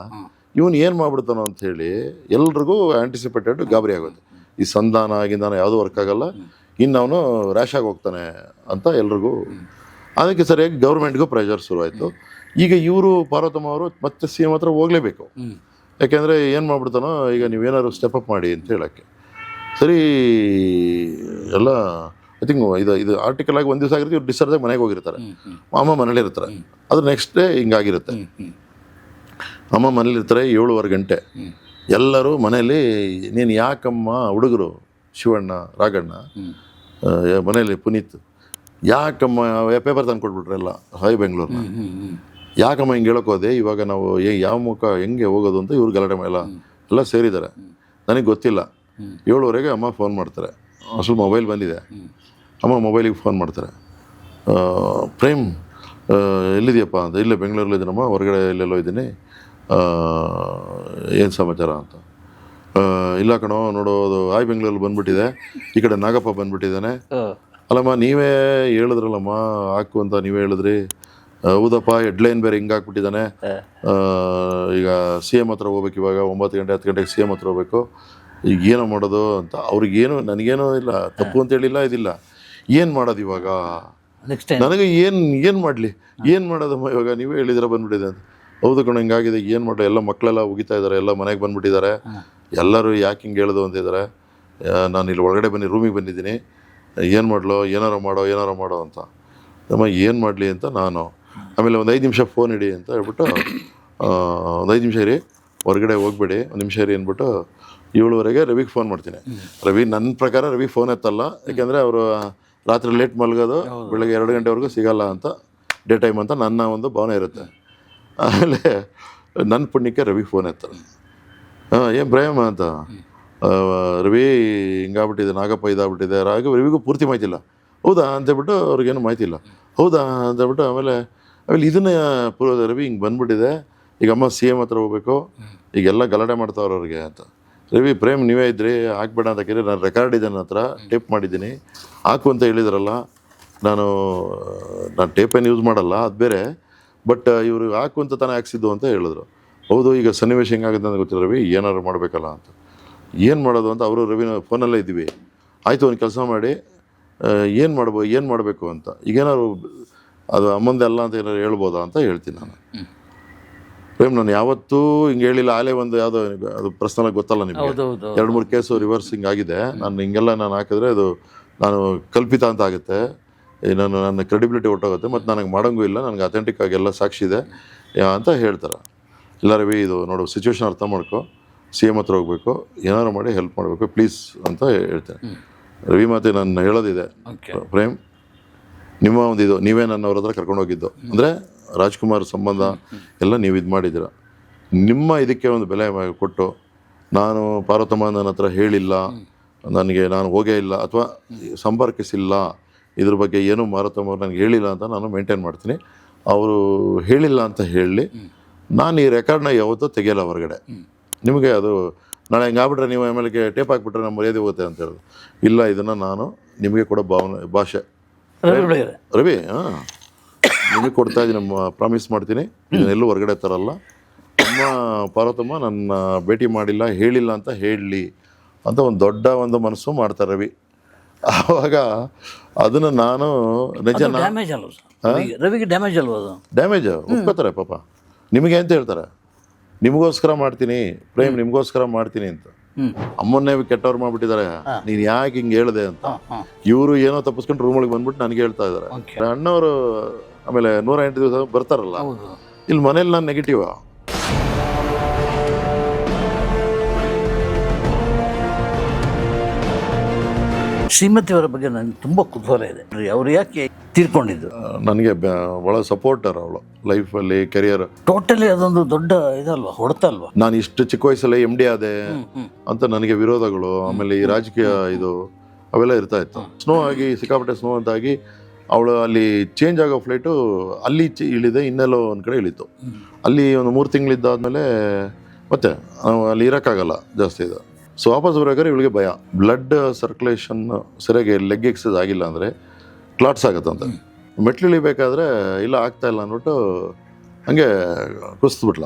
ಇವನು ಏನು ಮಾಡ್ಬಿಡ್ತಾನೋ ಅಂಥೇಳಿ ಎಲ್ರಿಗೂ ಆ್ಯಂಟಿಸಿಪೇಟೆಡ್ ಗಾಬರಿ ಆಗುತ್ತೆ. ಈ ಸಂಧಾನ ಗಿಂಧಾನ ಯಾವುದೂ ವರ್ಕ್ ಆಗಲ್ಲ, ಇನ್ನು ಅವನು ರ್ಯಾಶ್ ಆಗಿ ಹೋಗ್ತಾನೆ ಅಂತ ಎಲ್ರಿಗೂ. ಅದಕ್ಕೆ ಸರಿಯಾಗಿ ಗೌರ್ಮೆಂಟ್ಗೂ ಪ್ರೆಷರ್ ಶುರುವಾಯಿತು. ಈಗ ಇವರು ಪಾರ್ವತಮ್ಮ ಅವರು ಮತ್ತೆ CM ಹತ್ರ ಹೋಗಲೇಬೇಕು, ಯಾಕೆಂದರೆ ಏನು ಮಾಡ್ಬಿಡ್ತಾನೋ ಈಗ ನೀವೇನಾದ್ರು ಸ್ಟೆಪ್ ಅಪ್ ಮಾಡಿ ಅಂತ ಹೇಳೋಕ್ಕೆ. ಸರಿ ಎಲ್ಲ ಐ ಥಿಂಕ್ ಇದು ಆರ್ಟಿಕಲ್ ಆಗಿ 1 ದಿವಸ ಆಗಿರುತ್ತೆ. ಇವ್ರು ಡಿಸ್ಚಾರ್ಜ್ ಆಗಿ ಮನೆಗೆ ಹೋಗಿರ್ತಾರೆ, ಅಮ್ಮ ಮನೇಲಿ ಇರ್ತಾರೆ. ಅದು ನೆಕ್ಸ್ಟ್ ಡೇ ಹಿಂಗಾಗಿರುತ್ತೆ. ಅಮ್ಮ ಮನೇಲಿರ್ತಾರೆ 7:15 ಗಂಟೆ. ಎಲ್ಲರೂ ಮನೇಲಿ ನೀನು ಯಾಕಮ್ಮ ಹುಡುಗರು ಶಿವಣ್ಣ ರಾಘಣ್ಣ ಮನೇಲಿ ಪುನೀತ್ ಯಾಕಮ್ಮ ಪೇಪರ್ ತಂದು ಕೊಟ್ಬಿಟ್ರೆಲ್ಲ ಹಾಯ್ ಬೆಂಗಳೂರನ್ನ, ಯಾಕಮ್ಮ ಹಿಂಗೆ ಹೇಳೋಕೋದೆ, ಇವಾಗ ನಾವು ಯಾವ ಮುಖ ಹೆಂಗೆ ಹೋಗೋದು ಅಂತ ಇವ್ರು ಗಲಾಟೆ ಎಲ್ಲ ಸೇರಿದ್ದಾರೆ. ನನಗೆ ಗೊತ್ತಿಲ್ಲ. 7:15ಗೆ ಅಮ್ಮ ಫೋನ್ ಮಾಡ್ತಾರೆ, ಅಸಲು ಮೊಬೈಲ್ ಬಂದಿದೆ. ಅಮ್ಮ ಮೊಬೈಲಿಗೆ ಫೋನ್ ಮಾಡ್ತಾರೆ, ಪ್ರೇಮ್ ಎಲ್ಲಿದೆಯಪ್ಪ ಅಂತ. ಇಲ್ಲೇ ಬೆಂಗಳೂರಲ್ಲಿ ಇದ್ದೀನಮ್ಮ, ಹೊರಗಡೆ ಎಲ್ಲೆಲ್ಲೋ ಇದ್ದೀನಿ, ಏನು ಸಮಾಚಾರ ಅಂತ. ಇಲ್ಲ ಕಣೋ ನೋಡೋದು ಹಾಯ್ ಬೆಂಗಳೂರಲ್ಲಿ ಬಂದುಬಿಟ್ಟಿದೆ, ಈ ಕಡೆ ನಾಗಪ್ಪ ಬಂದುಬಿಟ್ಟಿದ್ದಾನೆ. ಅಲ್ಲಮ್ಮ ನೀವೇ ಹೇಳಿದ್ರಲ್ಲಮ್ಮ ಹಾಕು ಅಂತ ನೀವೇ ಹೇಳಿದ್ರಿ. ಹೌದಪ್ಪ ಹೆಡ್ಲೈನ್ ಬೇರೆ ಹಿಂಗೆ ಹಾಕ್ಬಿಟ್ಟಿದ್ದಾನೆ. ಈಗ CM ಹತ್ರ ಹೋಗ್ಬೇಕು, ಇವಾಗ 9 ಗಂಟೆ 10 ಗಂಟೆಗೆ CM ಹತ್ರ ಹೋಗ್ಬೇಕು, ಈಗ ಏನೋ ಮಾಡೋದು ಅಂತ. ಅವ್ರಿಗೇನು ನನಗೇನೋ ಇಲ್ಲ, ತಪ್ಪು ಅಂತ ಹೇಳಿಲ್ಲ, ಇದಿಲ್ಲ, ಏನು ಮಾಡೋದು ಇವಾಗ, ನನಗೆ ಏನು ಮಾಡಲಿ, ಏನು ಮಾಡೋದಮ್ಮ ಇವಾಗ, ನೀವೇ ಹೇಳಿದ್ರೆ ಬಂದ್ಬಿಟ್ಟಿದೆ ಅಂತ. ಹೌದು ಕಣ ಹಿಂಗಾಗಿದೆ, ಏನು ಮಾಡೋ, ಎಲ್ಲ ಮಕ್ಕಳೆಲ್ಲ ಉಗಿತಾ ಇದ್ದಾರೆ, ಎಲ್ಲ ಮನೆಗೆ ಬಂದುಬಿಟ್ಟಿದ್ದಾರೆ, ಎಲ್ಲರೂ ಯಾಕೆ ಹಿಂಗೆ ಹೇಳೋದು ಅಂತಿದ್ದಾರೆ. ನಾನು ಇಲ್ಲಿ ಒಳಗಡೆ ಬನ್ನಿ, ರೂಮಿಗೆ ಬಂದಿದ್ದೀನಿ, ಏನು ಮಾಡಲೋ, ಏನಾರು ಮಾಡೋ ಅಂತ. ಅಮ್ಮ ಏನು ಮಾಡಲಿ ಅಂತ ನಾನು ಆಮೇಲೆ ಒಂದು 5 ನಿಮಿಷ ಫೋನ್ ಇಡಿ ಅಂತ ಹೇಳ್ಬಿಟ್ಟು, ಒಂದು 5 ನಿಮಿಷ ಇರಿ, ಹೊರಗಡೆ ಹೋಗ್ಬೇಡಿ, 1 ನಿಮಿಷ ಇರಿ ಅಂದ್ಬಿಟ್ಟು 7:15ಗೆ ರವಿಗೆ ಫೋನ್ ಮಾಡ್ತೀನಿ. ರವಿ ನನ್ನ ಪ್ರಕಾರ ರವಿ ಫೋನ್ ಎತ್ತಲ್ಲ, ಯಾಕೆಂದರೆ ಅವರು ರಾತ್ರಿ ಲೇಟ್ ಮಲಗೋದು, ಬೆಳಗ್ಗೆ 2 ಗಂಟೆವರೆಗೂ ಸಿಗಲ್ಲ ಅಂತ, ಡೇ ಟೈಮ್ ಅಂತ ನನ್ನ ಒಂದು ಭಾವನೆ ಇರುತ್ತೆ. ಆಮೇಲೆ ನನ್ನ ಪುಣ್ಯಕ್ಕೆ ರವಿ ಫೋನ್ ಎತ್ತಾರೆ. ಏನು ಪ್ರೇಮ ಅಂತ, ರವಿ ಹಿಂಗಾಗ್ಬಿಟ್ಟಿದೆ, ನಾಗಪ್ಪ ಇದಾಗ್ಬಿಟ್ಟಿದೆ. ರವಿಗೂ ಪೂರ್ತಿ ಮಾಹಿತಿ ಇಲ್ಲ. ಹೌದಾ ಅಂತೇಳ್ಬಿಟ್ಟು ಅವ್ರಿಗೇನು ಮಾಹಿತಿ ಇಲ್ಲ. ಹೌದಾ ಅಂತೇಳ್ಬಿಟ್ಟು ಆಮೇಲೆ ಇದನ್ನೇ ರವಿ ಹಿಂಗೆ ಬಂದುಬಿಟ್ಟಿದೆ, ಈಗ ಅಮ್ಮ CM ಹತ್ರ ಹೋಗ್ಬೇಕು, ಈಗೆಲ್ಲ ಗಲಾಟೆ ಮಾಡ್ತಾವ್ರು ಅವ್ರಿಗೆ ಅಂತ. ರವಿ ಪ್ರೇಮ್ ನೀವೇ ಇದ್ರಿ, ಹಾಕ್ಬೇಡ ಅಂತ ಕೇಳಿ, ನಾನು ರೆಕಾರ್ಡ್ ಇದೆ ನನ್ನ ಹತ್ರ, ಟೇಪ್ ಮಾಡಿದ್ದೀನಿ, ಹಾಕು ಅಂತ ಹೇಳಿದ್ರಲ್ಲ. ನಾನು ಟೇಪೇನು ಯೂಸ್ ಮಾಡಲ್ಲ, ಅದು ಬೇರೆ, ಬಟ್ ಇವರು ಹಾಕು ಅಂತ ತಾನೇ ಹಾಕ್ಸಿದ್ದು ಅಂತ ಹೇಳಿದ್ರು. ಹೌದು, ಈಗ ಸನ್ನಿವೇಶ ಹೆಂಗಾಗುತ್ತೆ ಅಂತ ಗೊತ್ತಿಲ್ಲ ರವಿ, ಏನಾದ್ರು ಮಾಡಬೇಕಲ್ಲ ಅಂತ. ಏನು ಮಾಡೋದು ಅಂತ ಅವರು ರವಿನ ಫೋನಲ್ಲೇ ಇದ್ದೀವಿ. ಆಯಿತು ಒಂದು ಕೆಲಸ ಮಾಡಿ, ಏನು ಮಾಡಬೇಕು ಅಂತ, ಈಗೇನಾದ್ರು ಅದು ಅಮ್ಮಂದೆ ಅಲ್ಲ ಅಂತ ಏನಾದ್ರು ಹೇಳ್ಬೋದಾ ಅಂತ ಹೇಳ್ತೀನಿ ನಾನು. ಪ್ರೇಮ್ ನಾನು ಯಾವತ್ತೂ ಹಿಂಗೆ ಹೇಳಿಲ್ಲ, ಆಲೇ ಒಂದು ಯಾವುದೋ ಅದು ಪರ್ಸ್ನಲಾಗಿ ಗೊತ್ತಲ್ಲ ನಿಮಗೆ, 2-3 ಕೇಸು ರಿವರ್ಸ್ ಹಿಂಗಾಗಿದೆ. ನಾನು ಹಿಂಗೆಲ್ಲ ನಾನು ಹಾಕಿದ್ರೆ ಅದು ನಾನು ಕಲ್ಪಿತ ಅಂತ ಆಗುತ್ತೆ, ನನ್ನ ಕ್ರೆಡಿಬಿಲಿಟಿ ಹೊಟ್ಟೋಗುತ್ತೆ, ಮತ್ತು ನನಗೆ ಮಾಡೋಂಗೂ ಇಲ್ಲ, ನನಗೆ ಅಥೆಂಟಿಕ್ ಆಗಿ ಎಲ್ಲ ಸಾಕ್ಷಿ ಇದೆ ಅಂತ ಹೇಳ್ತಾರೆ. ಇಲ್ಲ ರವಿ ಇದು ನೋಡು ಸಿಚುವೇಶನ್ ಅರ್ಥ ಮಾಡ್ಕೊ, CM ಹತ್ರ ಹೋಗಬೇಕು, ಏನಾರು ಮಾಡಿ ಹೆಲ್ಪ್ ಮಾಡಬೇಕು ಪ್ಲೀಸ್ ಅಂತ ಹೇಳ್ತೇನೆ. ರವಿ ಮಾತೆ ನಾನು ಹೇಳೋದಿದೆ, ಪ್ರೇಮ್ ನಿಮ್ಮ ಒಂದು ಇದು ನೀವೇ ನನ್ನವ್ರ ಹತ್ರ ಕರ್ಕೊಂಡು ಹೋಗಿದ್ದು ಅಂದರೆ ರಾಜ್ಕುಮಾರ್ ಸಂಬಂಧ ಎಲ್ಲ ನೀವು ಇದು ಮಾಡಿದ್ದೀರ. ನಿಮ್ಮ ಇದಕ್ಕೆ ಒಂದು ಬೆಲೆ ಕೊಟ್ಟು ನಾನು ಪಾರ್ವತಮ್ಮ ನನ್ನ ಹತ್ರ ಹೇಳಿಲ್ಲ, ನನಗೆ ನಾನು ಹೋಗೇ ಇಲ್ಲ ಅಥವಾ ಸಂಪರ್ಕಿಸಿಲ್ಲ, ಇದ್ರ ಬಗ್ಗೆ ಏನೂ ಪಾರ್ವತಮ್ಮ ನನಗೆ ಹೇಳಿಲ್ಲ ಅಂತ ನಾನು ಮೇಂಟೈನ್ ಮಾಡ್ತೀನಿ. ಅವರು ಹೇಳಿಲ್ಲ ಅಂತ ಹೇಳಿ ನಾನು ಈ ರೆಕಾರ್ಡ್ನ ಯಾವತ್ತೂ ತೆಗೆಯಲ್ಲ ಹೊರಗಡೆ. ನಿಮಗೆ ಅದು ನಾಳೆ ಹಿಂಗಾಗ್ಬಿಟ್ರೆ ನೀವು ಆಮೇಲೆ ಟೇಪ್ ಹಾಕ್ಬಿಟ್ರೆ ನಮ್ಮ ಮರ್ಯಾದೆ ಹೋಗುತ್ತೆ ಅಂತ ಹೇಳೋದು ಇಲ್ಲ. ಇದನ್ನು ನಾನು ನಿಮಗೆ ಕೊಡೋ ಭಾಷೆ ರವಿ ನಿಮಗೆ ಕೊಡ್ತಾ ಇದ್ದೀನಿ, ನಮ್ಮ ಪ್ರಾಮಿಸ್ ಮಾಡ್ತೀನಿ ಇದನ್ನೆಲ್ಲೂ ಹೊರಗಡೆ ತರಲ್ಲ. ನಮ್ಮ ಪಾರ್ವತಮ್ಮ ನನ್ನ ಭೇಟಿ ಮಾಡಿಲ್ಲ ಹೇಳಿಲ್ಲ ಅಂತ ಹೇಳಲಿ ಅಂತ ಒಂದು ದೊಡ್ಡ ಒಂದು ಮನಸ್ಸು ಮಾಡ್ತಾರೆ ರವಿ. ಆವಾಗ ಅದನ್ನು ನಾನು ನಿಜ ರವಿಗೆ ಡ್ಯಾಮೇಜ್ ಅಲ್ವ ಅದು? ಡ್ಯಾಮೇಜ್ ಒಪ್ಕೋತಾರೆ ಪಾಪ. ನಿಮಗೆ ಅಂತ ಹೇಳ್ತಾರೆ, ನಿಮಗೋಸ್ಕರ ಮಾಡ್ತೀನಿ ಪ್ರೇಮ್, ನಿಮಗೋಸ್ಕರ ಮಾಡ್ತೀನಿ ಅಂತ. ಅಮ್ಮನ್ನೇ ಕೆಟ್ಟವ್ರು ಮಾಡ್ಬಿಟ್ಟಿದ್ದಾರೆ, ನೀನು ಯಾಕೆ ಹಿಂಗೆ ಹೇಳಿದೆ ಅಂತ. ಇವರು ಏನೋ ತಪ್ಪಿಸ್ಕೊಂಡು ರೂಮೊಳಗೆ ಬಂದ್ಬಿಟ್ಟು ನನಗೆ ಹೇಳ್ತಾ ಇದ್ದಾರೆ. ಅಣ್ಣವರು ಆಮೇಲೆ 108 ದಿವಸ ಬರ್ತಾರಲ್ಲ, ಇಲ್ಲಿ ಮನೇಲಿ ನಾನು ನೆಗೆಟಿವ್. ಶ್ರೀಮತಿಯವರ ಬಗ್ಗೆ ನನಗೆ ತುಂಬ ಕುತೂಹಲ ಇದೆ. ಅವ್ರು ಯಾಕೆ ತೀರ್ಕೊಂಡಿದ್ದು? ನನಗೆ ಭಾಳ ಸಪೋರ್ಟರ್ ಅವಳು ಲೈಫಲ್ಲಿ, ಕೆರಿಯರ್ ಟೋಟಲಿ ಅದೊಂದು ದೊಡ್ಡ ಇದಲ್ವಾ, ಹೊಡೆತ ಅಲ್ವಾ? ನಾನು ಇಷ್ಟು ಚಿಕ್ಕ ವಯಸ್ಸಲ್ಲೇ MD ಆದೆ ಅಂತ ನನಗೆ ವಿರೋಧಗಳು, ಆಮೇಲೆ ಈ ರಾಜಕೀಯ ಇದು ಅವೆಲ್ಲ ಇರ್ತಾ ಇತ್ತು. ಸ್ನೋ ಆಗಿ ಸಿಕ್ಕಾಪಟ್ಟೆ ಸ್ನೋ ಅಂತಾಗಿ ಅವಳು ಅಲ್ಲಿ ಚೇಂಜ್ ಆಗೋ ಫ್ಲೈಟು ಅಲ್ಲಿ ಇಳಿದೆ, ಇನ್ನೆಲ್ಲೋ ಒಂದು ಕಡೆ ಇಳಿತು. ಅಲ್ಲಿ ಒಂದು 3 ತಿಂಗಳಿದ್ದಾದ್ಮೇಲೆ ಮತ್ತೆ ಅಲ್ಲಿ ಇರೋಕ್ಕಾಗಲ್ಲ ಜಾಸ್ತಿ ಇದು. ಸೊ ವಾಪಸ್ ಬರೋಕ್ಕಾದ್ರೆ ಇವಳಿಗೆ ಭಯ, ಬ್ಲಡ್ ಸರ್ಕ್ಯುಲೇಷನ್ ಸರಿಯಾಗಿ ಲೆಗ್ ಎಕ್ಸಸೈಸ್ ಆಗಿಲ್ಲ ಅಂದರೆ ಕ್ಲಾಟ್ಸ್ ಆಗುತ್ತಂತೆ. ಮೆಟ್ಲು ಇಳಿಬೇಕಾದ್ರೆ ಇಲ್ಲ ಆಗ್ತಾ ಇಲ್ಲ ಅಂದ್ಬಿಟ್ಟು ಹಂಗೆ ಕುಸಿದ್ಬಿಟ್ಲ.